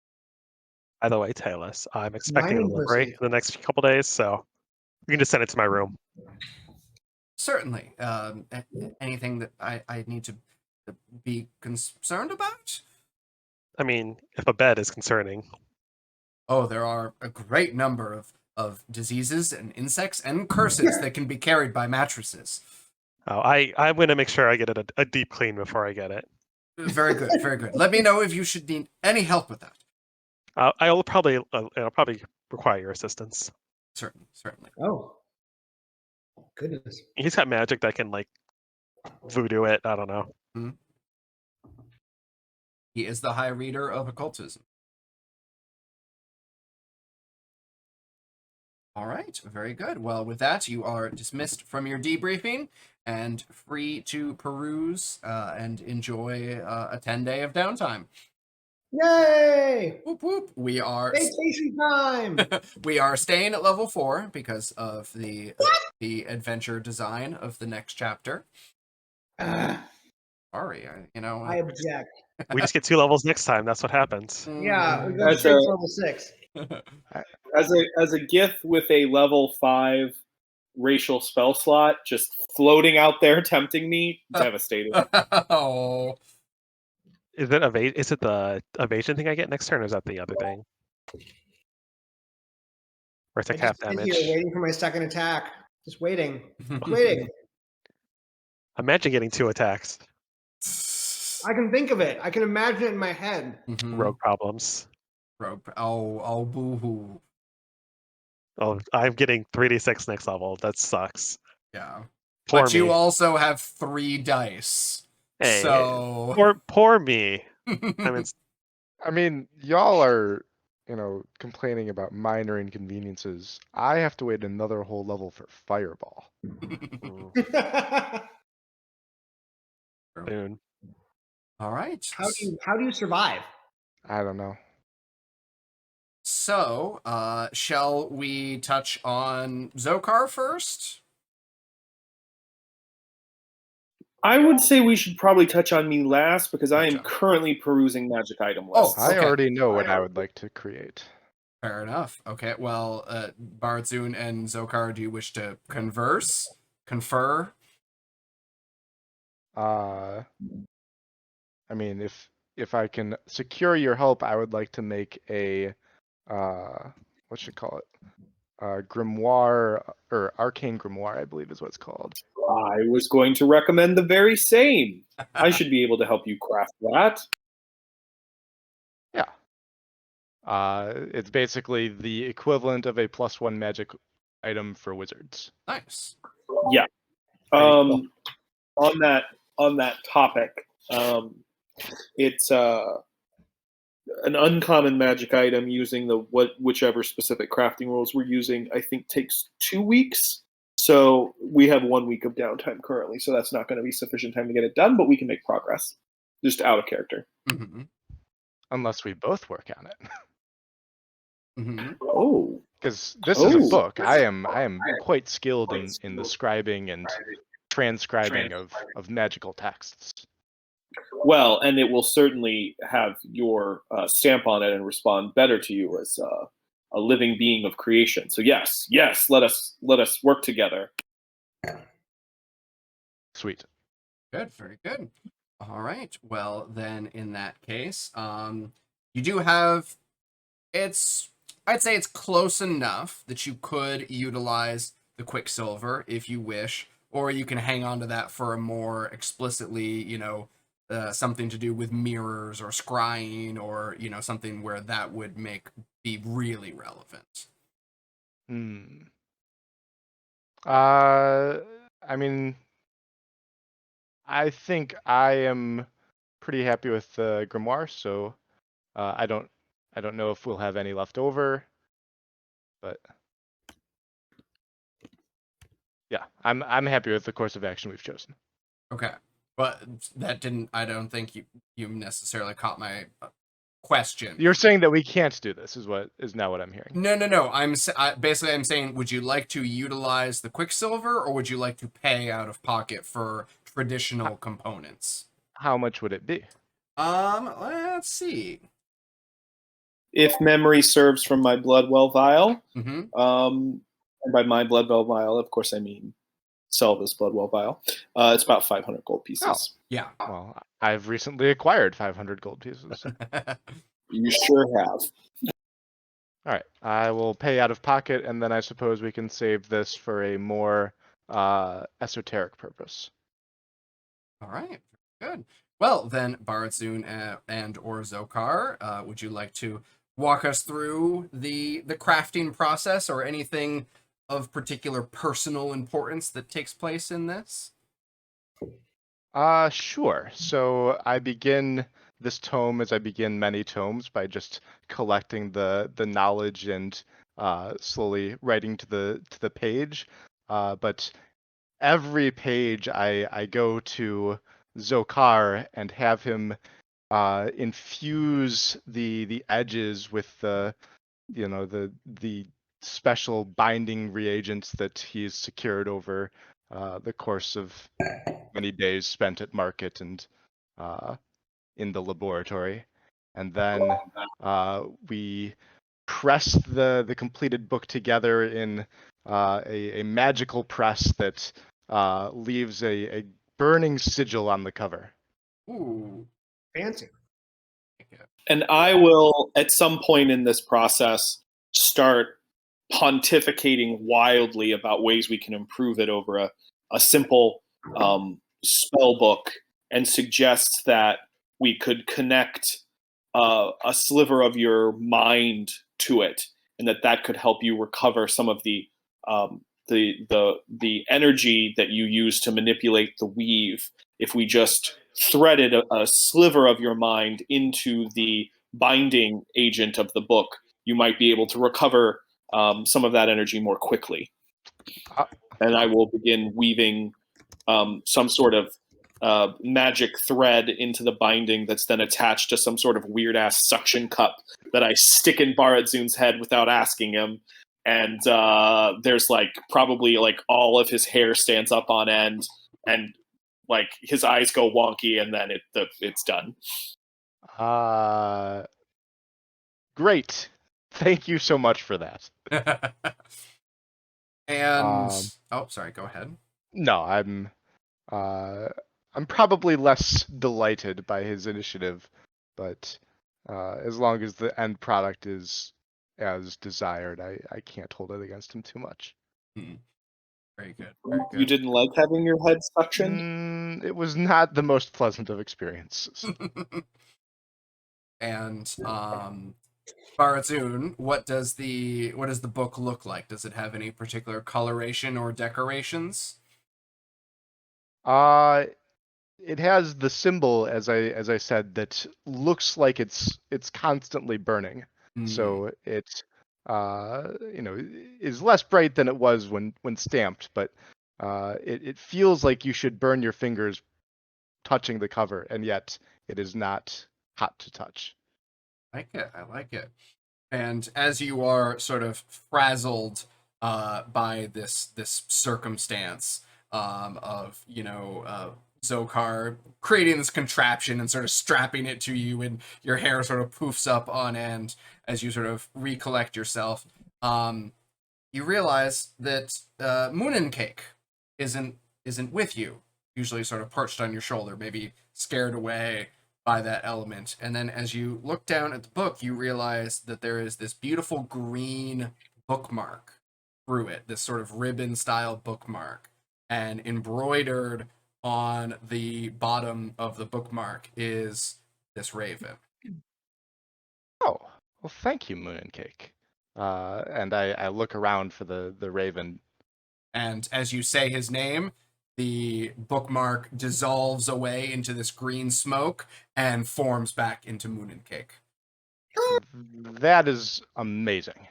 By the way, Taylor, I'm expecting a Mining delivery pussy. in the next couple days, so you can just send it to my room. Certainly. Anything that I need to be concerned about? I mean, if a bed is concerning. Oh, there are a great number of diseases and insects and curses that can be carried by mattresses. Oh, I'm going to make sure I get it a deep clean before I get it. Very good, very good. Let me know if you should need any help with that. It'll probably require your assistance. Certainly. Oh. Goodness. He's got magic that can like voodoo it. I don't know. He is the high reader of occultism. All right, very good. Well, with that, you are dismissed from your debriefing and free to peruse and enjoy a 10-day of downtime. Yay! Whoop whoop. We are Vacation time. we are staying at level 4 because of the adventure design of the next chapter. Sorry, I object. We just get 2 levels next time. That's what happens. Yeah, we go That's straight a- to level 6. As a gift with a level 5 racial spell slot just floating out there tempting me, devastating. Oh. Is it the evasion thing I get next turn, or is that the other thing? or I take just half sit damage. here waiting for my second attack. Just waiting. Waiting. Imagine getting 2 attacks. I can think of it. I can imagine it in my head. Rogue problems. Rogue. Oh, boo-hoo. Oh, I'm getting 3d6 next level. That sucks. Yeah. Poor But me. you also have 3 dice. Hey, So poor me. I mean, y'all are, complaining about minor inconveniences. I have to wait another whole level for Fireball. Soon. all right. How do you survive? I don't know. So, shall we touch on Zokar first? I would say we should probably touch on me last because I am Gotcha. currently perusing magic item Oh, lists. I okay. already know what I would like to create. Fair enough. Okay, well, Barzun and Zokar, do you wish to confer? I mean, if I can secure your help, I would like to make a what should call it? Grimoire or arcane grimoire, I believe is what it's called. I was going to recommend the very same. I should be able to help you craft that. Yeah. It's basically the equivalent of a +1 magic item for wizards. Nice. Yeah. On that topic, it's an uncommon magic item using whichever specific crafting rules we're using. I think takes 2 weeks. So we have 1 week of downtime currently. So that's not going to be sufficient time to get it done, but we can make progress. Just out of character. Mm-hmm. Unless we both work on it. Mm-hmm. Oh. Because this is a Oh. book. I am quite skilled in the scribing and transcribing of magical texts. Well, and it will certainly have your stamp on it and respond better to you as a living being of creation. So yes, let us work together. Sweet. Good, very good. All right. Well, then in that case, you do have I'd say it's close enough that you could utilize the Quicksilver if you wish, or you can hang on to that for a more explicitly, something to do with mirrors or scrying or, something where that would be really relevant. I mean, I think I am pretty happy with the grimoire, so I don't know if we'll have any left over, but yeah, I'm happy with the course of action we've chosen. Okay. But I don't think you necessarily caught my question. You're saying that we can't do this is now what I'm hearing. No. I'm saying, would you like to utilize the Quicksilver, or would you like to pay out of pocket for traditional components? How much would it be? Let's see. If memory serves from my Bloodwell vial, Mm-hmm. and by my Bloodwell vial, of course, I mean Selva's Bloodwell vial. It's about 500 gold pieces. Oh, yeah. Well, I've recently acquired 500 gold pieces. You sure have. All right, I will pay out of pocket, and then I suppose we can save this for a more esoteric purpose. All right, good. Well, then, Barzun and or Zokar, would you like to walk us through the crafting process or anything of particular personal importance that takes place in this? Sure. So I begin this tome as I begin many tomes by just collecting the knowledge and slowly writing to the page. But every page I go to Zokar and have him infuse the edges with the special binding reagents that he's secured over the course of many days spent at market and in the laboratory. And then we press the completed book together in a magical press that leaves a burning sigil on the cover. Ooh. Fancy. And I will, at some point in this process, start pontificating wildly about ways we can improve it over a simple spell book, and suggests that we could connect a sliver of your mind to it, and that could help you recover some of the energy that you use to manipulate the weave. If we just threaded a sliver of your mind into the binding agent of the book, you might be able to recover some of that energy more quickly. And I will begin weaving some sort of magic thread into the binding that's then attached to some sort of weird ass suction cup that I stick in Baratzun's head without asking him. And there's like probably like all of his hair stands up on end, and like his eyes go wonky, and then it's done. Great. Thank you so much for that. And oh, sorry, go ahead. No, I'm probably less delighted by his initiative, but as long as the end product is as desired, I can't hold it against him too much. Very good. Very good. You didn't like having your head suctioned? It was not the most pleasant of experiences. And Baratzun, what does the book look like? Does it have any particular coloration or decorations? It has the symbol, as I said, that looks like it's constantly burning. So it is less bright than it was when stamped, but it feels like you should burn your fingers touching the cover, and yet it is not hot to touch. I like it. And as you are sort of frazzled by this circumstance of Zokar creating this contraption and sort of strapping it to you, and your hair sort of poofs up on end as you sort of recollect yourself, you realize that Moonin Cake isn't with you, usually sort of perched on your shoulder, maybe scared away by that element. And then as you look down at the book, you realize that there is this beautiful green bookmark through it, this sort of ribbon style bookmark, and embroidered on the bottom of the bookmark is this raven. Oh, well, thank you, Moon and Cake. And I look around for the raven. And as you say his name, the bookmark dissolves away into this green smoke and forms back into Moon and Cake. That is amazing.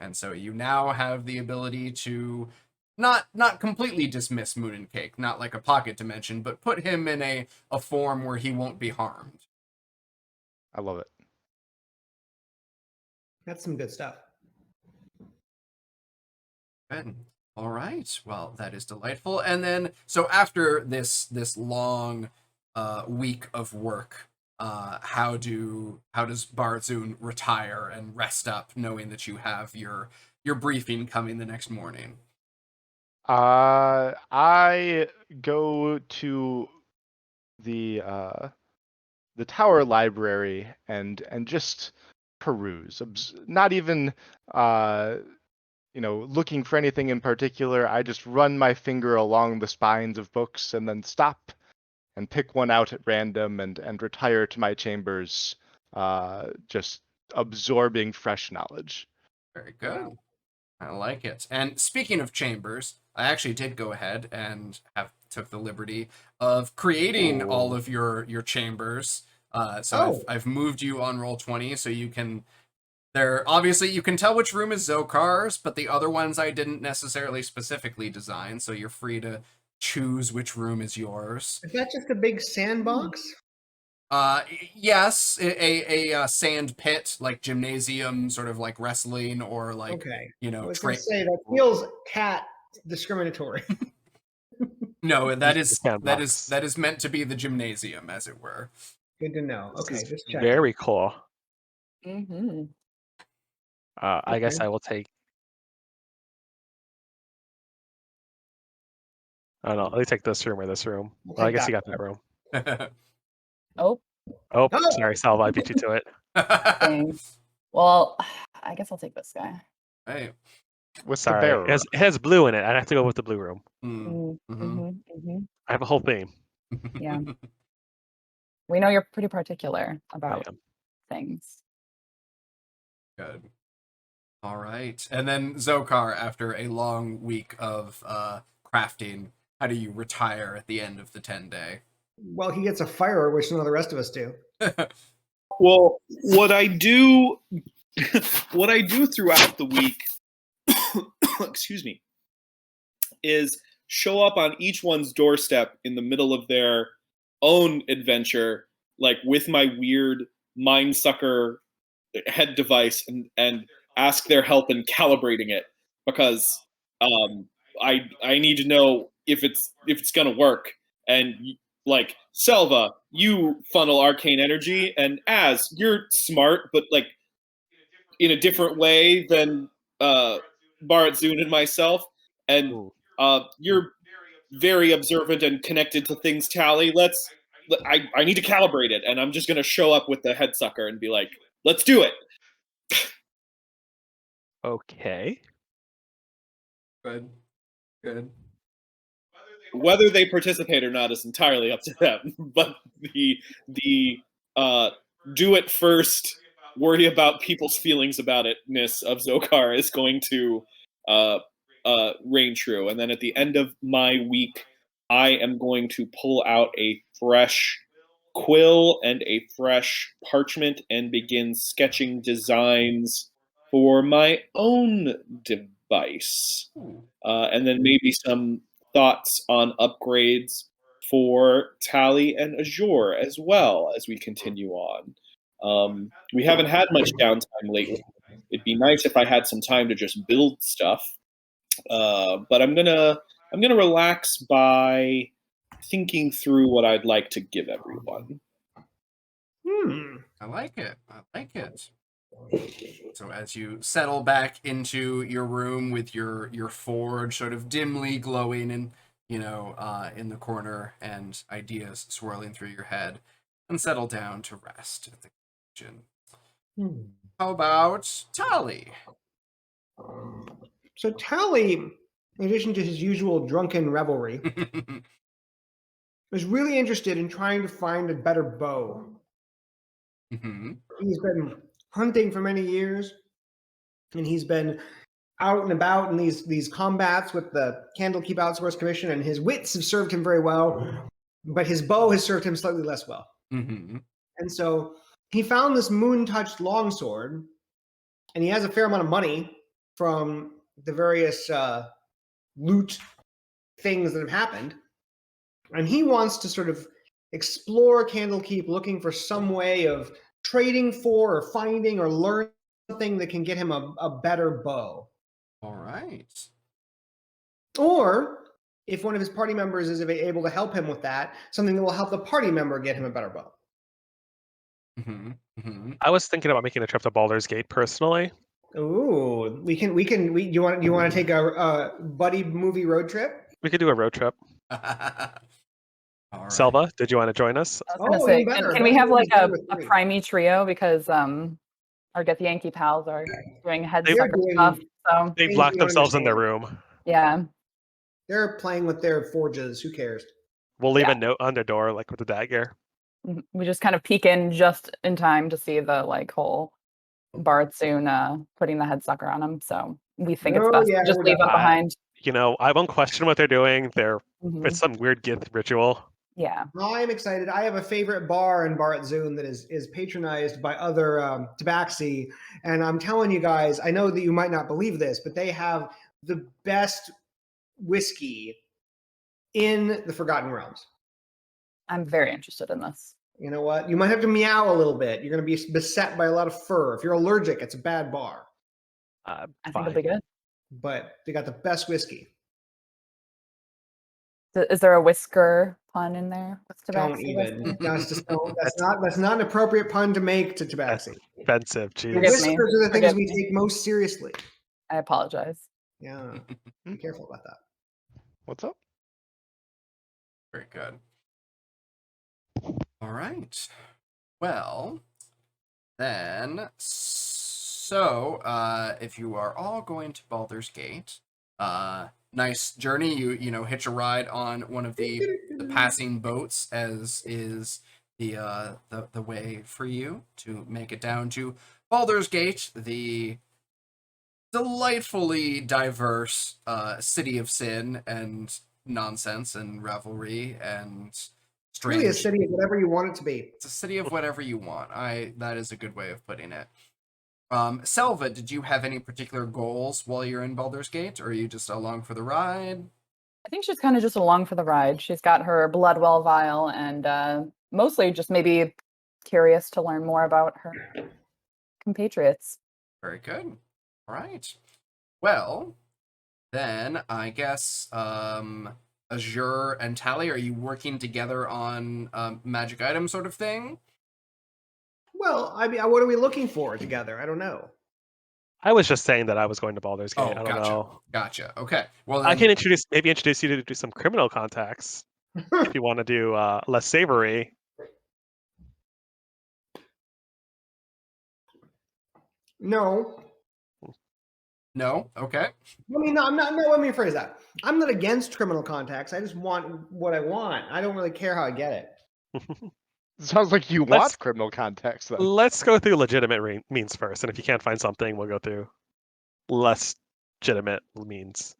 And so you now have the ability to not completely dismiss Moon and Cake, not like a pocket dimension, but put him in a form where he won't be harmed. I love it. That's some good stuff. Good. All right. Well, that is delightful. And then, so after this long week of work, how does Baratzun retire and rest up, knowing that you have your briefing coming the next morning? I go to the tower library and just peruse, not even looking for anything in particular. I just run my finger along the spines of books and then stop and pick one out at random and retire to my chambers, just absorbing fresh knowledge. Very good. I like it. And speaking of chambers, I actually did go ahead and took the liberty of creating all of your chambers. I've moved you on Roll20 so you can. Obviously you can tell which room is Zokar's, but the other ones I didn't necessarily specifically design, so you're free to choose which room is yours. Is that just a big sandbox? Yes, a sand pit, like gymnasium, sort of like wrestling, or like I was gonna say that feels cat discriminatory. No, that is meant to be the gymnasium, as it were. Good to know. Okay, just check. Very cool. Mm-hmm. I guess I will take. I don't know. Let me take this room or this room. Well, I guess you got that room. Oh. Oh, sorry, Salva. I beat you to it. Dang. Well, I guess I'll take this guy. Right. with the Sorry, bearer. it has blue in it. I'd have to go with the blue room. Mm, mhm. I have a whole theme. Yeah. We know you're pretty particular I about am. things. Good. All right. And then Zokar, after a long week of crafting, how do you retire at the end of the 10-day? Well, he gets a fire, which none of the rest of us do. Well, what I do throughout the week, excuse me, is show up on each one's doorstep in the middle of their own adventure, like with my weird mind sucker head device, and ask their help in calibrating it, because I need to know if it's gonna work. And like, Selva, you funnel arcane energy, and Az, you're smart, but like in a different way than Barat Zun and myself, and Ooh. you're very observant and connected to things. Tally, I need to calibrate it, and I'm just gonna show up with the head sucker and be like, let's do it. Okay. Good. Good. Whether they participate or not is entirely up to them. But the do it first, worry about people's feelings about itness of Zokar is going to reign true. And then at the end of my week, I am going to pull out a fresh quill and a fresh parchment and begin sketching designs for my own device. And then maybe some thoughts on upgrades for Tally and Azure as well as we continue on. We haven't had much downtime lately. It'd be nice if I had some time to just build stuff. But I'm gonna relax by thinking through what I'd like to give everyone. I like it. I like it. So as you settle back into your room with your forge sort of dimly glowing and in the corner, and ideas swirling through your head, and settle down to rest at the kitchen. How about Tali? So Tally, in addition to his usual drunken revelry, was really interested in trying to find a better bow. Mm-hmm. He's been hunting for many years, and he's been out and about in these combats with the Candlekeep Outsource Commission, and his wits have served him very well, but his bow has served him slightly less well. Mm-hmm. And so he found this moon-touched longsword, and he has a fair amount of money from the various loot things that have happened. And he wants to sort of explore Candlekeep, looking for some way of trading for or finding or learning something that can get him a better bow. All right. Or if one of his party members is able to help him with that, something that will help the party member get him a better bow. Mm-hmm. Mm-hmm. I was thinking about making a trip to Baldur's Gate personally. Ooh, you want to take a buddy movie road trip? We could do a road trip. All right. Selva, did you want to join us? I was gonna Oh, say, even better. can we Buddy have like movie's better a with three. primey trio, because our Get the Yankee pals are doing head They're sucker doing- stuff. So They've Things locked you don't themselves in their understand. room. yeah. They're playing with their forges. Who cares? We'll leave Yeah. a note on their door, like with the dagger. We just kind of peek in just in time to see the whole Bart soon putting the head sucker on him. So we think it's Oh, best yeah, to just we're leave them done. behind. I won't question what they're doing. Mhm. It's some weird Gith ritual. Yeah. I'm excited. I have a favorite bar in Barat Zun that is patronized by other tabaxi, and I'm telling you guys, I know that you might not believe this, but they have the best whiskey in the Forgotten Realms. I'm very interested in this. You know what? You might have to meow a little bit. You're going to be beset by a lot of fur. If you're allergic, it's a bad bar. I think Fine. it'll be good. But they got the best whiskey. Is there a whisker pun in there? What's Don't tabaxi even. whiskey? That's not an appropriate pun to make to tabaxi. Offensive. Forgive Jeez. me. Whiskers are the things Forgive we me. take most seriously. I apologize. Yeah. Be careful about that. What's up? Very good. All right. Well, then So, if you are all going to Baldur's Gate, nice journey. You know, hitch a ride on one of the passing boats, as is the way for you to make it down to Baldur's Gate, the delightfully diverse city of sin and nonsense and revelry and It's really a strange. city of whatever you want it to be. It's a city of whatever you want. That is a good way of putting it. Selva, did you have any particular goals while you're in Baldur's Gate, or are you just along for the ride? I think she's kind of just along for the ride. She's got her Bloodwell vial and mostly just maybe curious to learn more about her compatriots. Very good. All right. Well, then I guess Azure and Tally, are you working together on magic item sort of thing? Well, I mean, what are we looking for together? I don't know. I was just saying that I was going to Baldur's Gate. Oh, I don't gotcha. know. Gotcha. Okay. Well, I then, can introduce you to do some criminal contacts if you want to do less savory. No. no. Okay. I mean, no, I'm not. No, let me rephrase that. I'm not against criminal contacts. I just want what I want. I don't really care how I get it. Sounds like you Let's- want criminal context then. Let's go through legitimate means first, and if you can't find something, we'll go through less legitimate means.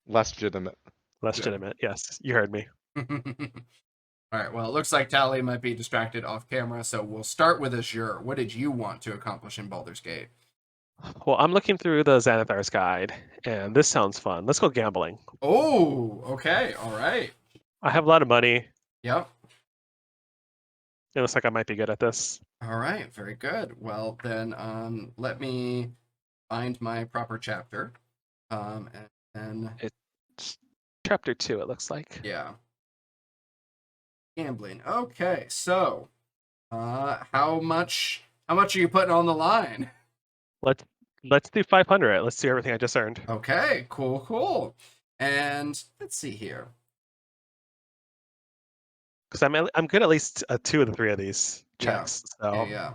Less legitimate. Less Good. legitimate. Yes, you heard me. All right. Well, it looks like Tally might be distracted off camera, so we'll start with Azure. What did you want to accomplish in Baldur's Gate? Well, I'm looking through the Xanathar's guide, and this sounds fun. Let's go gambling. Oh, okay. All right. I have a lot of money. Yep. It looks like I might be good at this. All right. Very good. Well, then let me find my proper chapter. And then, It's chapter 2, it looks like. yeah. Gambling. Okay. So, how much are you putting on the line? Let's do 500. Let's do everything I just earned. Okay. Cool. And let's see here. Because I'm good at least 2 of the 3 of these checks. So Yeah.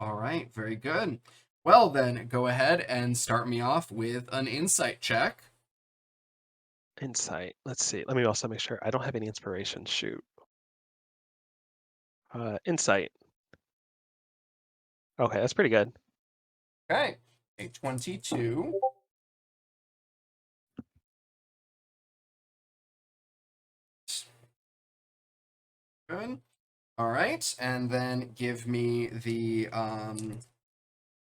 All right, very good. Well, then go ahead and start me off with an insight check. insight. Let's see. Let me also make sure I don't have any inspiration. Shoot. Insight. Okay, that's pretty good. Okay, a 22. Good. All right, and then give me the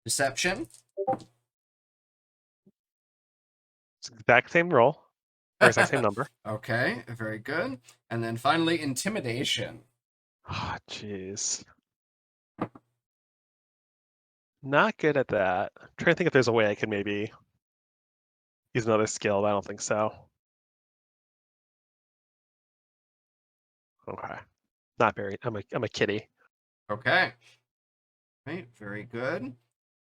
deception. It's the exact same roll, or exact same number. Okay, very good. And then finally, intimidation. Oh, jeez. Not good at that. I'm trying to think if there's a way I could maybe use another skill, but I don't think so. Okay. Not very. I'm a kitty. Okay. Right, very good.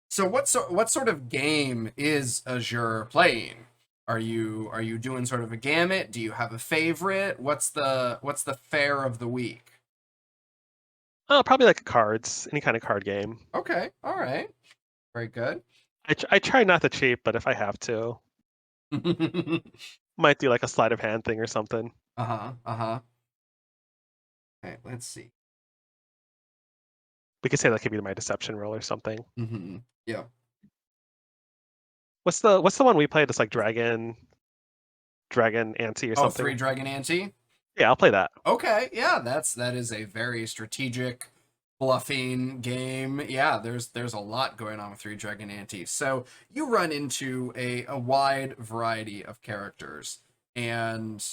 So what sort of game is Azure playing? Are you doing sort of a gamut? Do you have a favorite? What's the fare of the week? Oh, probably like cards, any kind of card game. Okay, all right, very good. I try not to cheat, but if I have to, might do like a sleight of hand thing or something. Okay, let's see. We could say that could be my deception roll or something. Yeah. What's the one we played? It's like dragon ante or Oh, something. 3 Dragon Ante. Yeah, I'll play that. Okay, yeah, that is a very strategic bluffing game. Yeah, there's a lot going on with 3 Dragon Ante. So you run into a wide variety of characters, and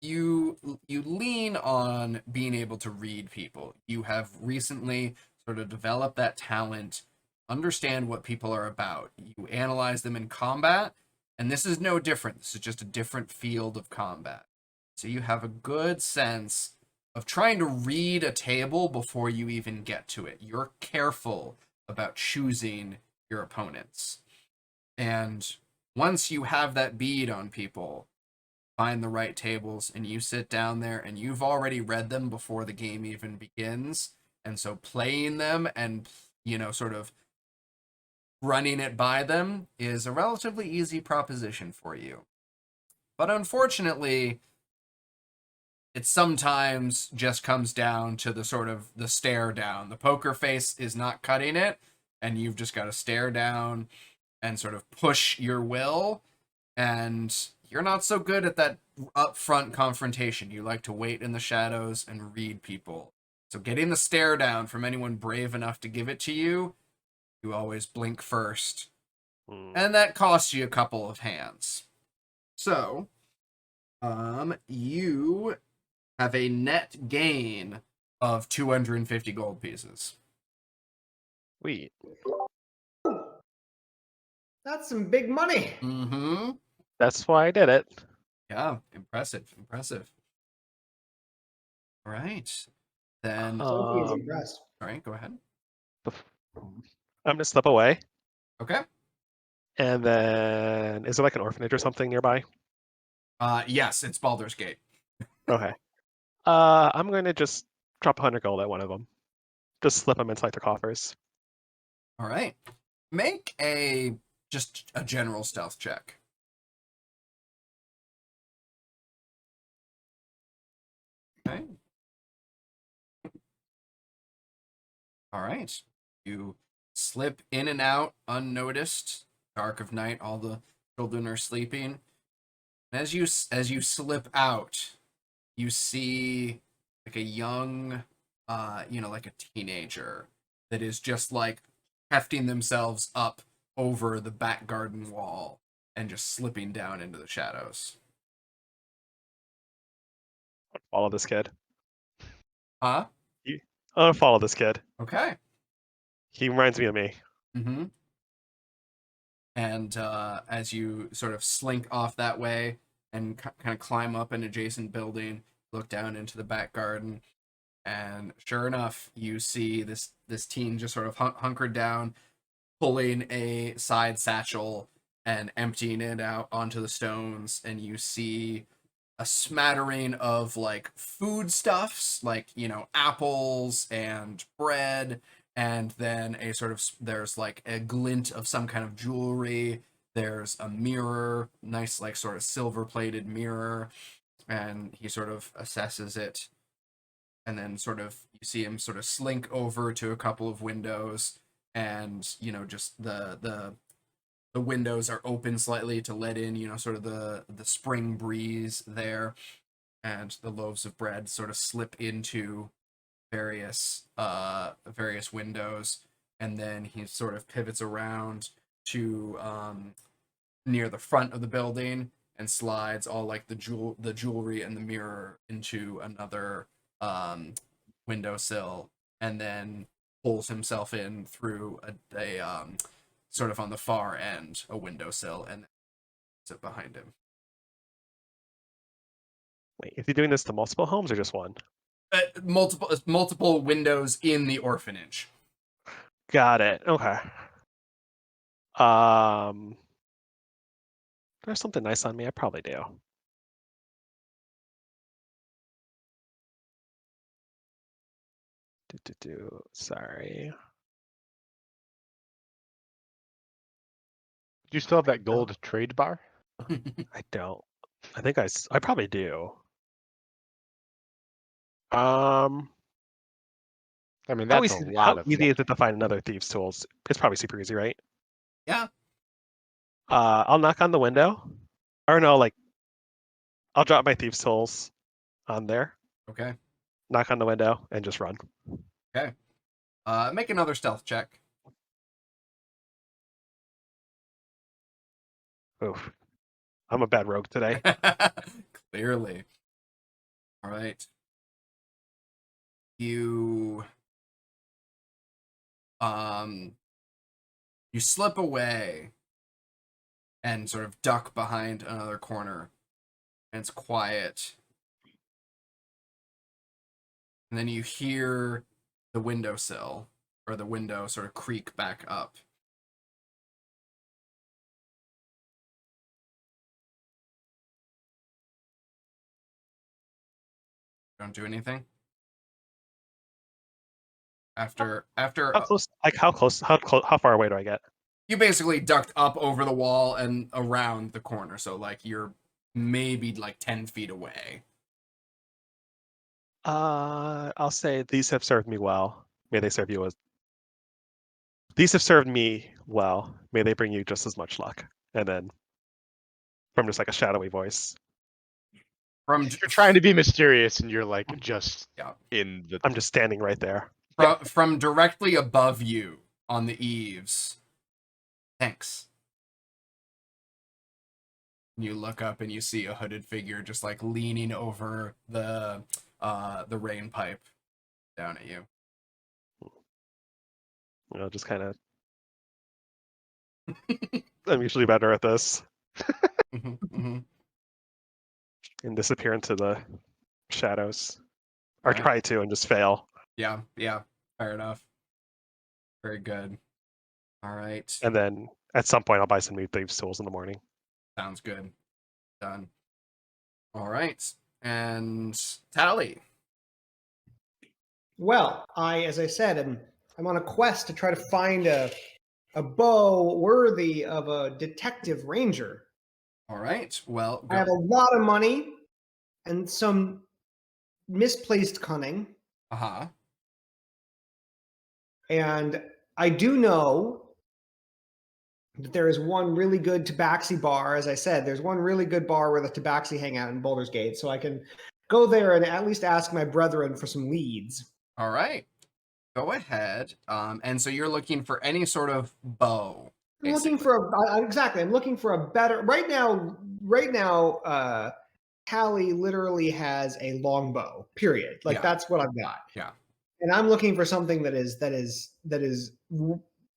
you lean on being able to read people. You have recently sort of developed that talent, understand what people are about. You analyze them in combat, and this is no different. This is just a different field of combat. So you have a good sense of trying to read a table before you even get to it. You're careful about choosing your opponents. And once you have that bead on people, find the right tables, and you sit down there and you've already read them before the game even begins. And so playing them and, sort of running it by them is a relatively easy proposition for you. But unfortunately, it sometimes just comes down to the sort of the stare down. The poker face is not cutting it, and you've just got to stare down and sort of push your will. And you're not so good at that upfront confrontation. You like to wait in the shadows and read people. So getting the stare down from anyone brave enough to give it to you, you always blink first. And that costs you a couple of hands. So, you have a net gain of 250 gold pieces. Sweet. That's some big money. Mm-hmm. That's why I did it. Yeah, impressive. All right. Then, Sophie is Um, impressed. all right, go ahead. I'm gonna slip away, Okay. and then is there like an orphanage or something nearby? Yes, it's Baldur's Gate. Okay. I'm gonna just drop 100 gold at one of them. Just slip them into like the coffers. All right. Make just a general stealth check. Okay. All right. You slip in and out unnoticed. Dark of night, all the children are sleeping. And as you slip out, you see like a young like a teenager that is just like hefting themselves up over the back garden wall and just slipping down into the shadows. Follow this kid. Huh? I'm gonna follow this kid. Okay. He reminds me of me. Mm-hmm. And as you sort of slink off that way and kind of climb up an adjacent building, look down into the back garden, and sure enough, you see this teen just sort of hunkered down, pulling a side satchel and emptying it out onto the stones, and you see a smattering of like foodstuffs, like apples and bread, and then a sort of there's like a glint of some kind of jewelry. There's a mirror, nice like sort of silver plated mirror, and he sort of assesses it, and then sort of you see him sort of slink over to a couple of windows, and just the windows are open slightly to let in sort of the spring breeze there, and the loaves of bread sort of slip into various windows, and then he sort of pivots around to near the front of the building and slides all like the jewelry and the mirror into another windowsill, and then pulls himself in through a sort of on the far end a windowsill, and sit behind him. Wait, is he doing this to multiple homes or just one? Multiple windows in the orphanage. Got it. Okay. There's something nice on me. I probably do. Sorry. Do you still have that gold trade bar? I don't. I think I probably do. I mean, that's a How lot of easy is gold. it to find another thieves' tools? It's probably super easy, right? Yeah. I'll knock on the window, or no, like I'll drop my thieves' tools on there, Okay. knock on the window, and just run. Okay. Make another stealth check. Oof, I'm a bad rogue today. Clearly. All right. You you slip away and sort of duck behind another corner, and it's quiet. And then you hear the windowsill or the window sort of creak back up. Don't do anything. After How close? Like how close? How far away do I get? You basically ducked up over the wall and around the corner, so like you're maybe like 10 feet away. I'll say these have served me well. May they serve you as. These have served me well. May they bring you just as much luck. And then, from just like a shadowy voice, From You're trying to be mysterious, and you're like just Yeah. in the. I'm just standing right there. from directly above you on the eaves. Thanks. You look up and you see a hooded figure just like leaning over the rain pipe down at you. Just kind of. I'm usually better at this Mhm. and disappear into the shadows, or Alright. try to and just fail. Yeah, fair enough. Very good. All right, And then at some point, I'll buy some new thieves' tools in the morning. sounds good. Done. All right, and Tally. Well, as I said, I'm on a quest to try to find a bow worthy of a detective ranger. All right, well, I have a go. lot of money and some misplaced cunning, Uh-huh. and I do know that there is one really good tabaxi bar. As I said, there's one really good bar where the tabaxi hang out in Boulder's Gate, so I can go there and at least ask my brethren for some leads. All right, go ahead. And so you're looking for any sort of bow. I'm looking for exactly. I'm looking for a better right now. Right now, Callie literally has a longbow. Period. Like Yeah. that's what I've got. Yeah. And I'm looking for something that is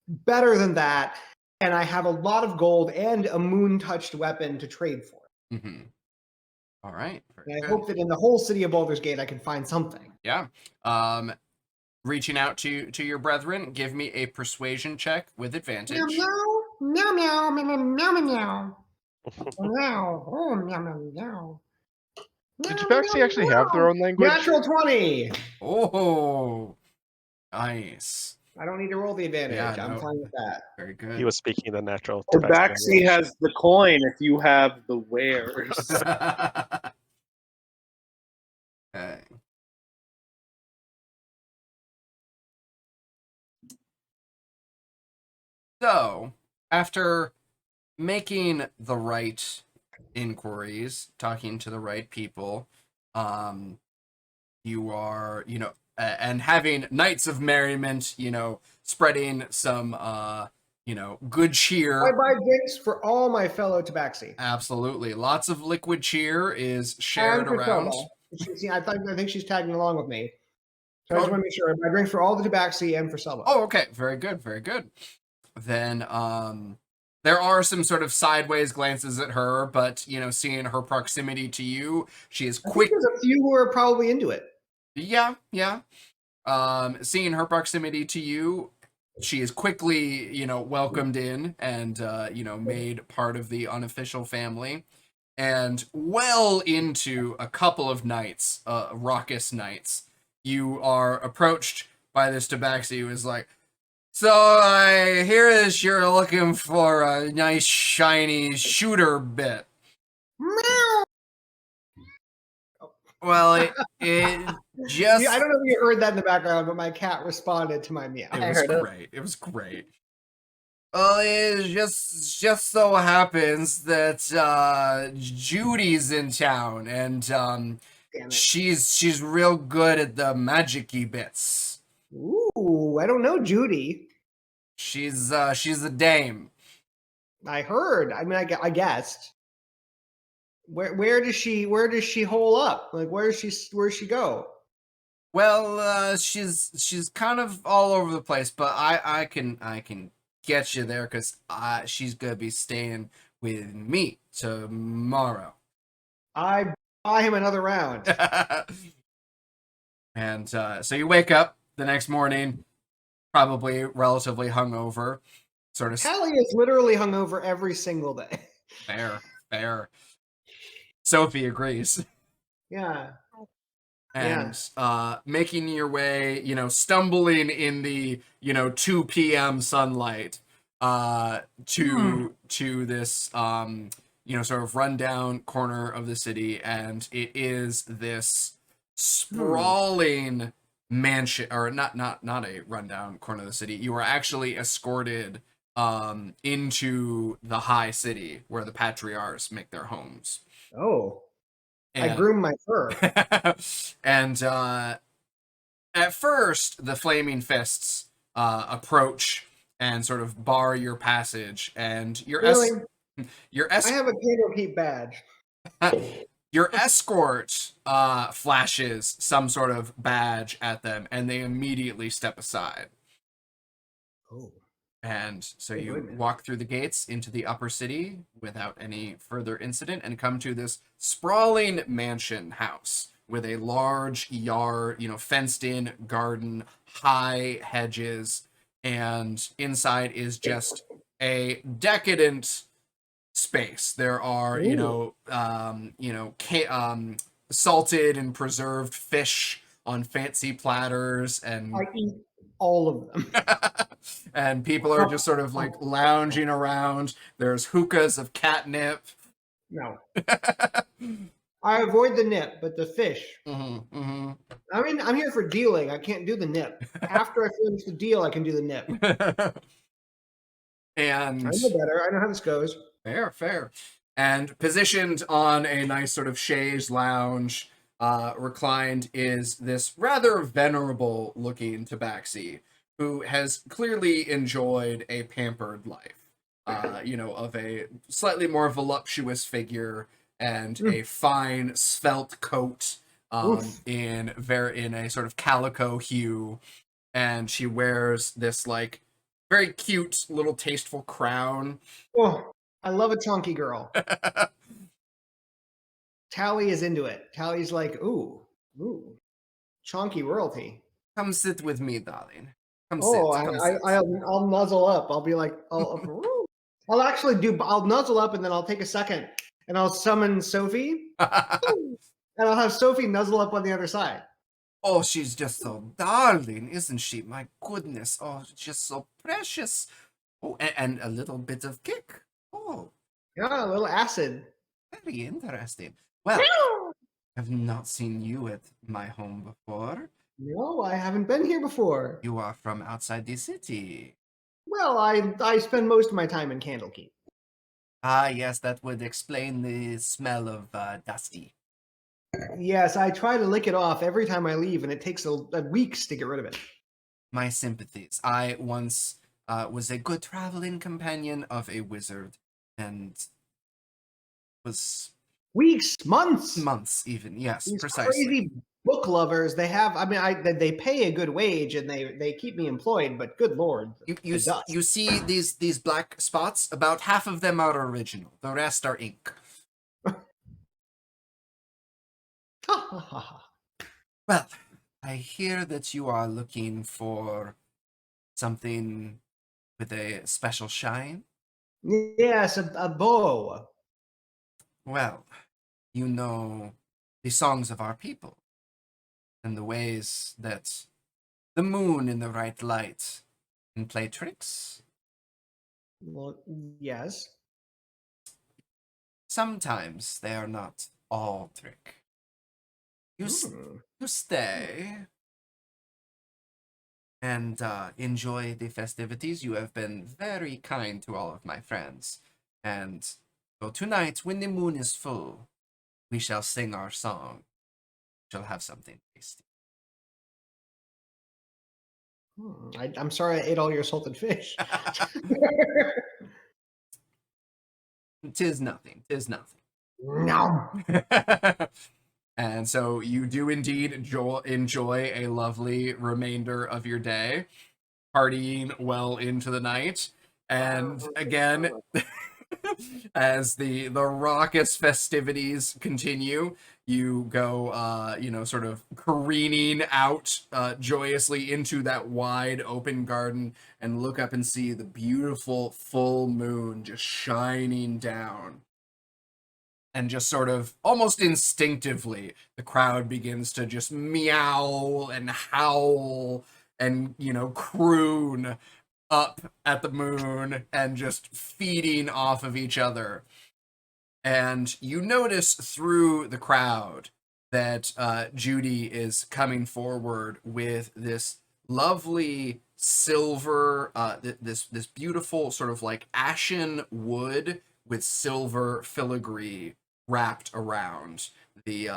better than that. And I have a lot of gold and a moon-touched weapon to trade for. Mm-hmm. All right. Very And I good. hope that in the whole city of Baldur's Gate, I can find something. Yeah. Reaching out to your brethren, give me a persuasion check with advantage. Meow meow meow meow meow meow meow meow oh meow meow meow. Did Tabaxi actually have their own language? Natural 20. Oh, nice. I don't need to roll the advantage. Yeah, I'm no. fine with that. Very good. He was speaking the natural. Tabaxi has the coin if you have the wares. Okay. So, after making the right inquiries, talking to the right people, you are, and having nights of merriment, spreading some, good cheer. I buy drinks for all my fellow tabaxi. Absolutely. Lots of liquid cheer is shared And for around. Selma. I think she's tagging along with me. So I just want to make sure I buy drinks for all the tabaxi and for Selma. Oh, okay. Very good. Very good. Then there are some sort of sideways glances at her, but seeing her proximity to you, she is quick. There's a few who are probably into it. Yeah. Seeing her proximity to you, she is quickly, welcomed in and made part of the unofficial family. And well into a couple of nights, raucous nights, you are approached by this tabaxi who is like, "So I hear that you're looking for a nice shiny shooter bit." Meow. Well, it just... I don't know if you heard that in the background, but my cat responded to my meow. It I was heard it. great. It was great. Well, it just so happens that Judy's in town, and Damn it. she's real good at the magic-y bits. Ooh, I don't know Judy. She's a dame. I heard. I mean, I guessed. Where does she hole up? Like where's she go? Well, she's kind of all over the place, but I can get you there because she's gonna be staying with me tomorrow. I buy him another round. And so you wake up the next morning, probably relatively hungover, sort of. Callie is literally hungover every single day. Fair. Sophie agrees. Yeah. And making your way, stumbling in the 2 p.m. sunlight, to this sort of rundown corner of the city, and it is this sprawling mansion, or not a rundown corner of the city. You are actually escorted into the high city where the patriarchs make their homes. Oh, I And groom my fur. and at first, the flaming fists approach and sort of bar your passage, and Really? your I have a Candlekeep badge. your escort flashes some sort of badge at them, and they immediately step aside. Oh. And so Oh, you goodness. walk through the gates into the upper city without any further incident and come to this sprawling mansion house with a large yard, fenced in garden, high hedges, and inside is just a decadent space. There are, Ooh. salted and preserved fish on fancy platters, and I eat all of them. and people are just sort of like lounging around. There's hookahs of catnip. No. I avoid the nip, but the fish. Mm-hmm, mm-hmm. I mean, I'm here for dealing. I can't do the nip. After I finish the deal, I can do the nip. And I know better. I know how this goes. fair. And positioned on a nice sort of chaise lounge, reclined, is this rather venerable looking tabaxi who has clearly enjoyed a pampered life. Of a slightly more voluptuous figure and a fine svelte coat in a sort of calico hue, and she wears this like very cute little tasteful crown. Oh, I love a chunky girl. Tally is into it. Tally's like, ooh, chunky royalty. Come sit with me, darling. Come Oh, sit. Come sit. I'll nuzzle up. I'll be like, I'll actually I'll nuzzle up and then I'll take a second and I'll summon Sophie and I'll have Sophie nuzzle up on the other side. Oh, she's just so darling, isn't she? My goodness. Oh, just so precious. Oh, and a little bit of kick. Oh, Yeah, a little acid. very interesting. Well, I've not seen you at my home before. No, I haven't been here before. You are from outside the city. Well, I spend most of my time in Candlekeep. Ah, yes, that would explain the smell of dusty. Yes, I try to lick it off every time I leave, and it takes weeks to get rid of it. My sympathies. I once was a good traveling companion of a wizard, and was Weeks, months. even. Yes, These precisely. crazy book lovers. They have. I mean, they pay a good wage and they keep me employed. But good lord, You see these black spots? About half of them are original. The rest are ink. Well, I hear that you are looking for something with a special shine. Yes, a bow. Well, you know the songs of our people and the ways that the moon in the right light can play tricks. Well, yes. Sometimes they are not all trick. You stay and enjoy the festivities. You have been very kind to all of my friends. And so tonight, when the moon is full, we shall sing our song. We shall have something tasty. I'm sorry I ate all your salted fish. Tis nothing. Tis nothing. No. And so you do indeed enjoy a lovely remainder of your day, partying well into the night. And again, as the raucous festivities continue, you go, sort of careening out joyously into that wide open garden and look up and see the beautiful full moon just shining down. And just sort of almost instinctively, the crowd begins to just meow and howl and, croon up at the moon and just feeding off of each other. And you notice through the crowd that Judy is coming forward with this lovely silver, this beautiful sort of like ashen wood with silver filigree wrapped around the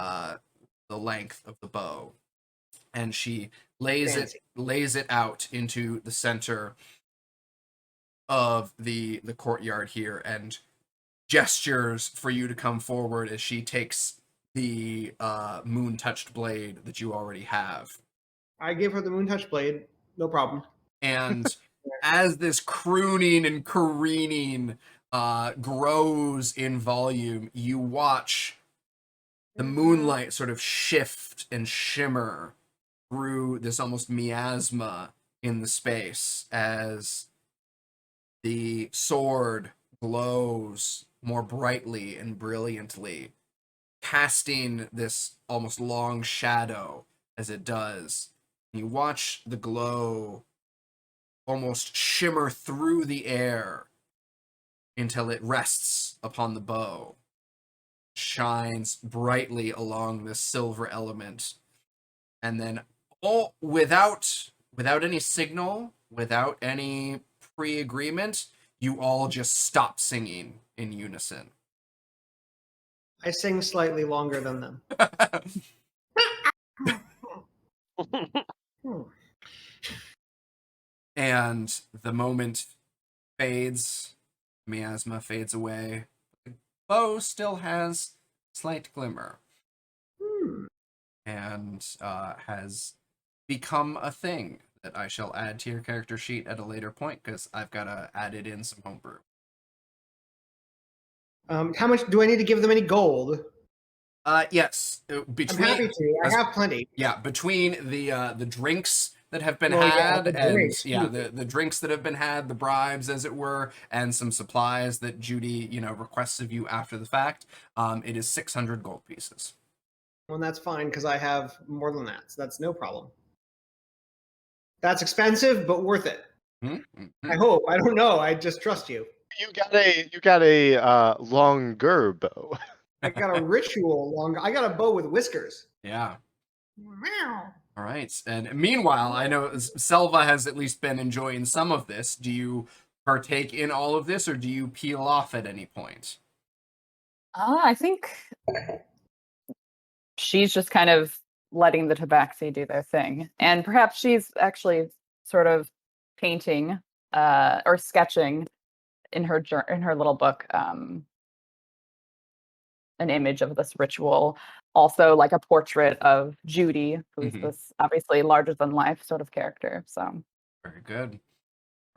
length of the bow, and she Fancy. lays it out into the center of the courtyard here, and gestures for you to come forward as she takes the moon touched blade that you already have. I give her the moon touch blade. No problem. And as this crooning and careening grows in volume, you watch the moonlight sort of shift and shimmer through this almost miasma in the space as the sword glows more brightly and brilliantly, casting this almost long shadow as it does. You watch the glow almost shimmer through the air until it rests upon the bow, shines brightly along this silver element, and then all without any signal, without any pre-agreement, you all just stop singing in unison. I sing slightly longer than them. And the moment fades, miasma fades away. The bow still has slight glimmer and has become a thing that I shall add to your character sheet at a later point because I've got to add it in some homebrew. How much do I need to give them any gold? Yes, I'm between happy to. I have plenty. between the drinks that have been Well, yeah, had the and drinks, the drinks that have been had, the bribes as it were, and some supplies that Judy requests of you after the fact. It is 600 gold pieces. Well, that's fine because I have more than that, so that's no problem. That's expensive, but worth it. Mm-hmm. I hope. I don't know. I just trust you. You got a longer bow. I got a ritual long. I got a bow with whiskers. Yeah. Meow. All right. And meanwhile, I know Selva has at least been enjoying some of this. Do you partake in all of this, or do you peel off at any point? I think she's just kind of letting the tabaxi do their thing. And perhaps she's actually sort of painting or sketching in her little book an image of this ritual. Also like a portrait of Judy, who's this obviously larger than life sort of character. So Very good.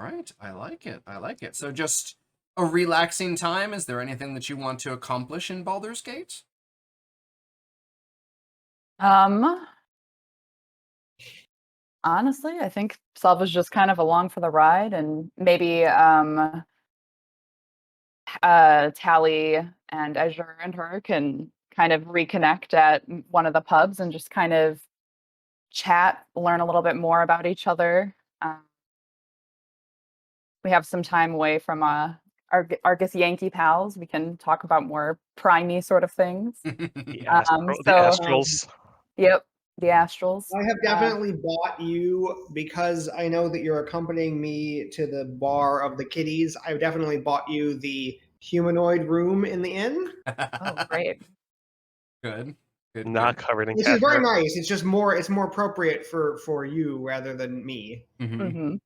All right. I like it. I like it. So just a relaxing time. Is there anything that you want to accomplish in Baldur's Gate? honestly, I think Salva's just kind of along for the ride, and maybe Tally and Azure and her can kind of reconnect at one of the pubs and just kind of chat, learn a little bit more about each other. We have some time away from Argus Yankee pals. We can talk about more primey sort of things. The So- Astrals. Yep, the Astrals. I have definitely bought you because I know that you're accompanying me to the bar of the kitties. I've definitely bought you the humanoid room in the inn. Oh, great. Good. Good. Not good. covered in Which is very cat hair. nice. It's just more. It's more appropriate for you rather than me. Mhm.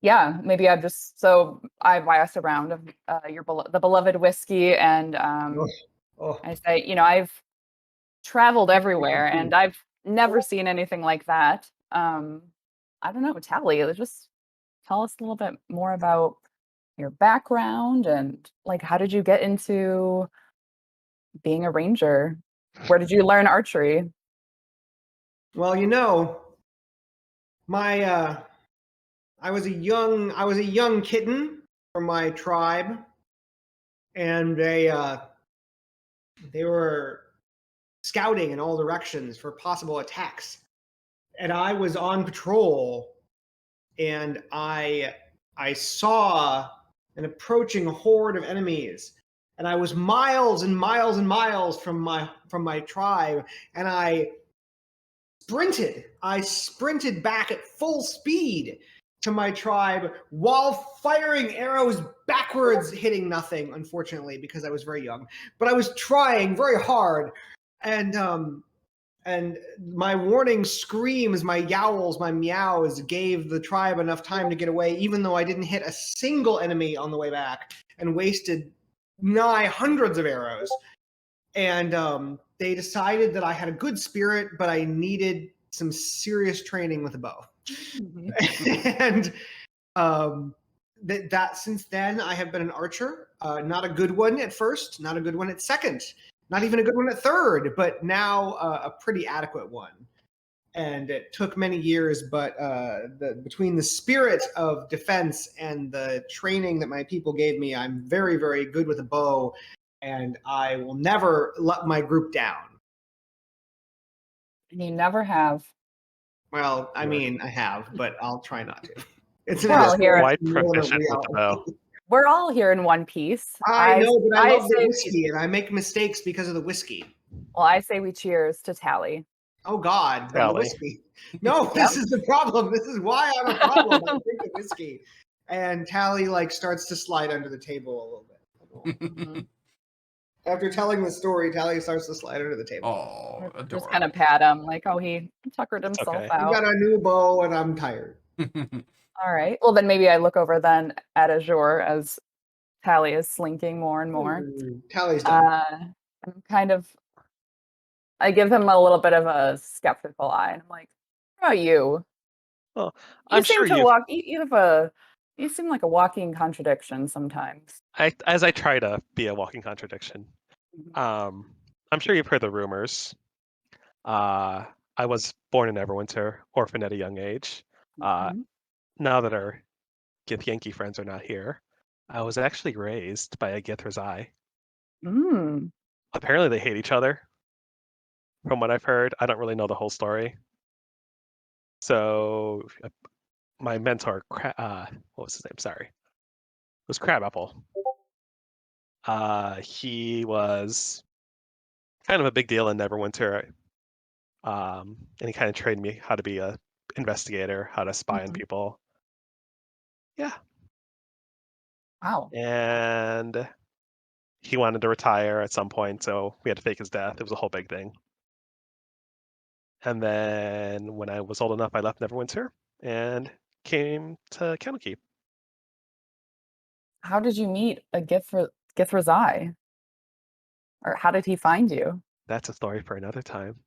Yeah, maybe I just I bias around of the beloved whiskey, and Oh, I say, I've traveled everywhere, and I've never seen anything like that. I don't know, Tally, just tell us a little bit more about your background and like how did you get into being a ranger? Where did you learn archery? well, my I was a young kitten from my tribe, and they were scouting in all directions for possible attacks, and I was on patrol and I saw an approaching horde of enemies, and I was miles and miles and miles from my tribe, and I sprinted back at full speed to my tribe while firing arrows backwards, hitting nothing, unfortunately, because I was very young. But I was trying very hard, and my warning screams, my yowls, my meows gave the tribe enough time to get away, even though I didn't hit a single enemy on the way back and wasted nigh hundreds of arrows. And they decided that I had a good spirit, but I needed some serious training with a bow. And that since then I have been an archer. Not a good one at first, not a good one at second, not even a good one at third, but now a pretty adequate one. And it took many years, but between the spirit of defense and the training that my people gave me, I'm very, very good with a bow, and I will never let my group down. You never have. Well, I mean, I have, but I'll try not to. It's an We're all here. Quite more than a proficient with the bow. reality. We're all here in one piece. I know, but I love the say whiskey, and I make mistakes because of the whiskey. Well, I say we cheers to Tally. Oh God, on the Tally. whiskey. No, this is the problem. This is why I'm a problem. I drink the whiskey. And Tally starts to slide under the table a little bit. After telling the story, Tally starts to slide under the table. Oh, Just adorable. kind of pat him, like, oh, he tuckered It's himself okay. I out. got a new bow, and I'm tired. All right. Well, then maybe I look over then at Azure as Tally is slinking more and more. Tally's done. I give him a little bit of a skeptical eye, and I'm like, "What about you? Well, You I'm seem sure to you. walk. You seem like a walking contradiction sometimes." As I try to be a walking contradiction. Mhm. I'm sure you've heard the rumors. I was born in Neverwinter, orphaned at a young age. Mhm. Now that our Gith Yankee friends are not here, I was actually raised by a Githrazai. Mm. Apparently, they hate each other. From what I've heard, I don't really know the whole story. So, my mentor, what was his name? Sorry, it was Crabapple. He was kind of a big deal in Neverwinter. And he kind of trained me how to be a investigator, how to spy on Mhm. people. Yeah. Wow. And he wanted to retire at some point, so we had to fake his death. It was a whole big thing. And then when I was old enough, I left Neverwinter and came to Candlekeep. How did you meet a Githrazai? Or how did he find you? That's a story for another time.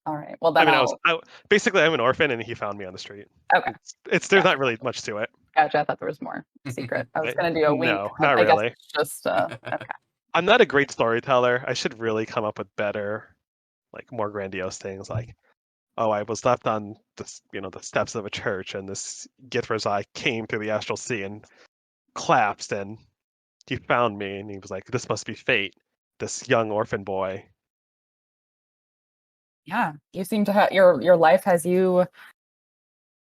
All right. Well, I then mean, basically I'm an orphan, and he found me on the street. Okay. There's not really much to it. Gotcha. I thought there was more secret. I was going to do a wink. No, but not I guess really. it's just okay. I'm not a great storyteller. I should really come up with better, more grandiose things like, oh, I was left on the steps of a church, and this Githrazai came through the astral sea and collapsed, and he found me, and he was like, this must be fate, this young orphan boy. Yeah, you seem to have your life has you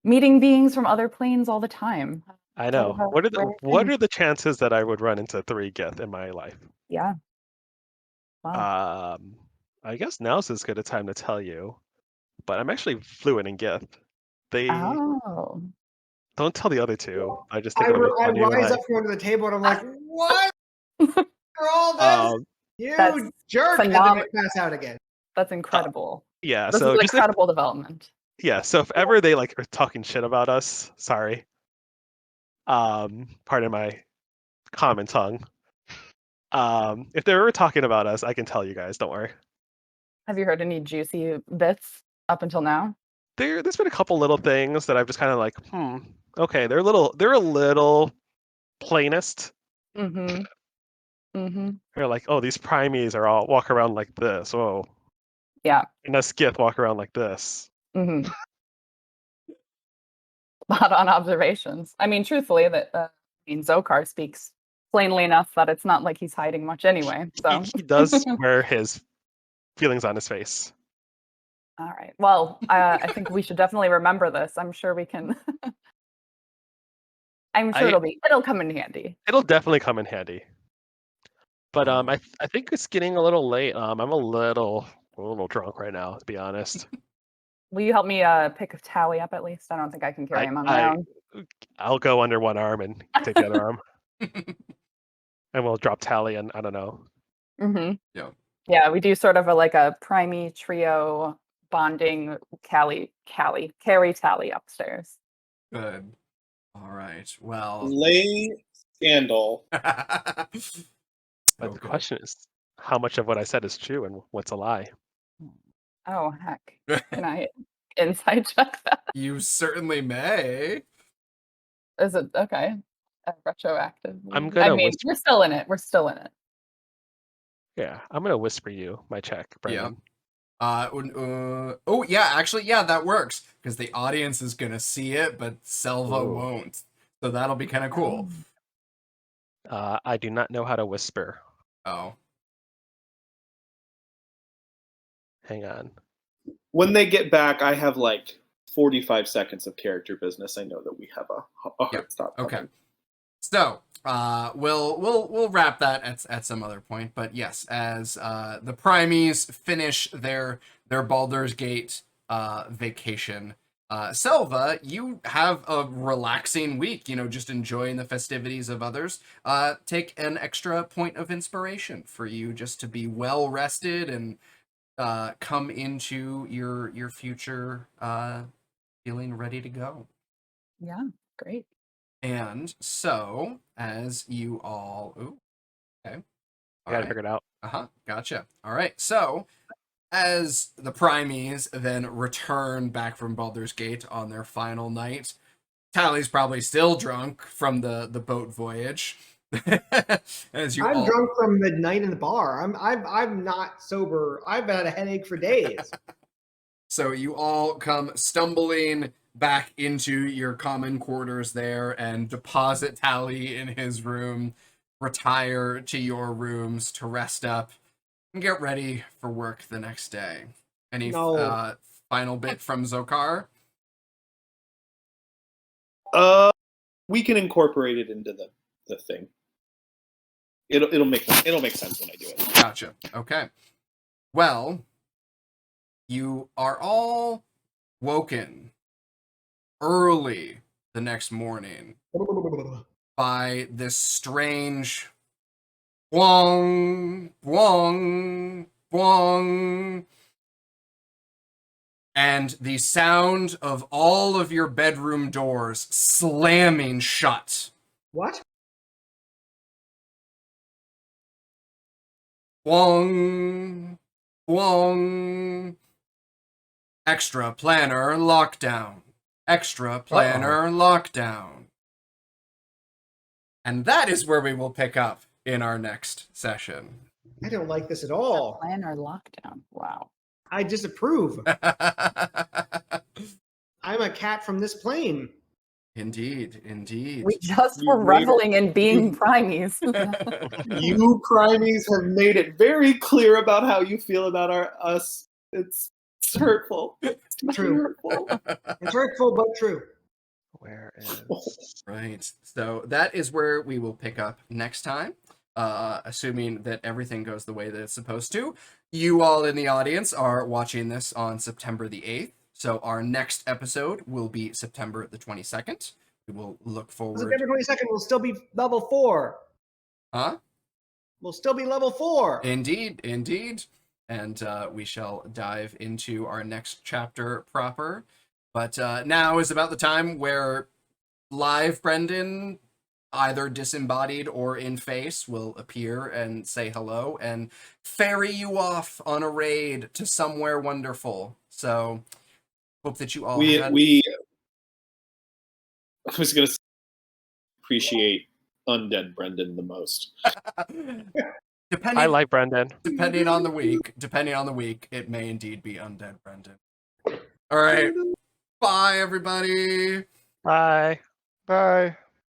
meeting beings from other planes all the time. I know. Sort of a What rare are thing. the chances that I would run into 3 Gith in my life? Yeah. Wow. I guess now's as good a time to tell you, but I'm actually fluent in Gith. They Oh. don't tell the other 2. I just I think it'll be funny when rise I. up from under the table, and I'm like, what? For all this? That's You jerk! And then I pass out again. That's incredible. Yeah, This so is an just incredible development. so if ever they are talking shit about us, sorry. Pardon my common tongue. If they're ever talking about us, I can tell you guys, don't worry. Have you heard any juicy bits up until now? There's been a couple little things that I've just kind of like, okay, they're a little plainest. Mm-hmm. Mm-hmm. They're like, oh, these primies are all walk around like this. Whoa. Yeah. And us Gith walk around like this. Mm-hmm. Spot on observations. I mean, truthfully, Zokar speaks plainly enough that it's not like he's hiding much anyway. So He does wear his feelings on his face. All right. Well, I think we should definitely remember this. I'm sure we can. I'm sure it'll come in handy. It'll definitely come in handy. But Oh. I think it's getting a little late. I'm a little drunk right now, to be honest. Will you help me pick Tally up at least? I don't think I can carry him on my own. I'll go under one arm and take the other arm, and we'll drop Tally. And I don't know. Mm-hmm. Yeah. Yeah, we do sort of a primey trio bonding. Carry Tally upstairs. Good. All right. Well. Lay scandal. But the question is, how much of what I said is true and what's a lie? Oh heck! Can I inside check that? You certainly may. Is it okay? Retroactive. I'm gonna whisper. We're still in it. We're still in it. Yeah, I'm gonna whisper you my check, Brendan. Oh yeah, actually, yeah, that works because the audience is gonna see it, but Selva won't. So that'll be kind of cool. I do not know how to whisper. Oh. Hang on. When they get back, I have like 45 seconds of character business. I know that we have a hard stop. Okay. So we'll wrap that at some other point. But yes, as the Primies finish their Baldur's Gate vacation, Selva, you have a relaxing week. Just enjoying the festivities of others. Take an extra point of inspiration for you just to be well rested and come into your future feeling ready to go. Yeah, great. And so, as you all... Ooh, okay. I gotta figure it out. Gotcha. All right. So, as the Primies then return back from Baldur's Gate on their final night, Tally's probably still drunk from the boat voyage. I'm drunk from the night in the bar. I'm not sober. I've had a headache for days. So you all come stumbling back into your common quarters there and deposit Tally in his room, retire to your rooms to rest up, and get ready for work the next day. Any final bit from Zokar? We can incorporate it into the thing. It'll make sense when I do it. Gotcha. Okay. Well, you are all woken early the next morning by this strange bwong, bwong, bwong, and the sound of all of your bedroom doors slamming shut. What? Bwong, bwong. Extra planner lockdown. Extra planner lockdown. And that is where we will pick up in our next session. I don't like this at all. Planner lockdown. Wow. I disapprove. I'm a cat from this plane. Indeed, indeed. We just were reveling in being Primies. You Primies have made it very clear about how you feel about us. It's hurtful. It's True. hurtful. It's hurtful, but true. Where is... Right. So that is where we will pick up next time, assuming that everything goes the way that it's supposed to. You all in the audience are watching this on September the 8th. So our next episode will be September the 22nd. We will look forward. September 22nd will still be level 4. Huh? We'll still be level 4. Indeed, indeed. And we shall dive into our next chapter proper. But now is about the time where live Brendan, either disembodied or in face, will appear and say hello and ferry you off on a raid to somewhere wonderful. So hope that you all I was going to appreciate undead Brendan the most. I like Brendan. Depending on the week, it may indeed be undead Brendan. All right. Bye, everybody. Bye. Bye.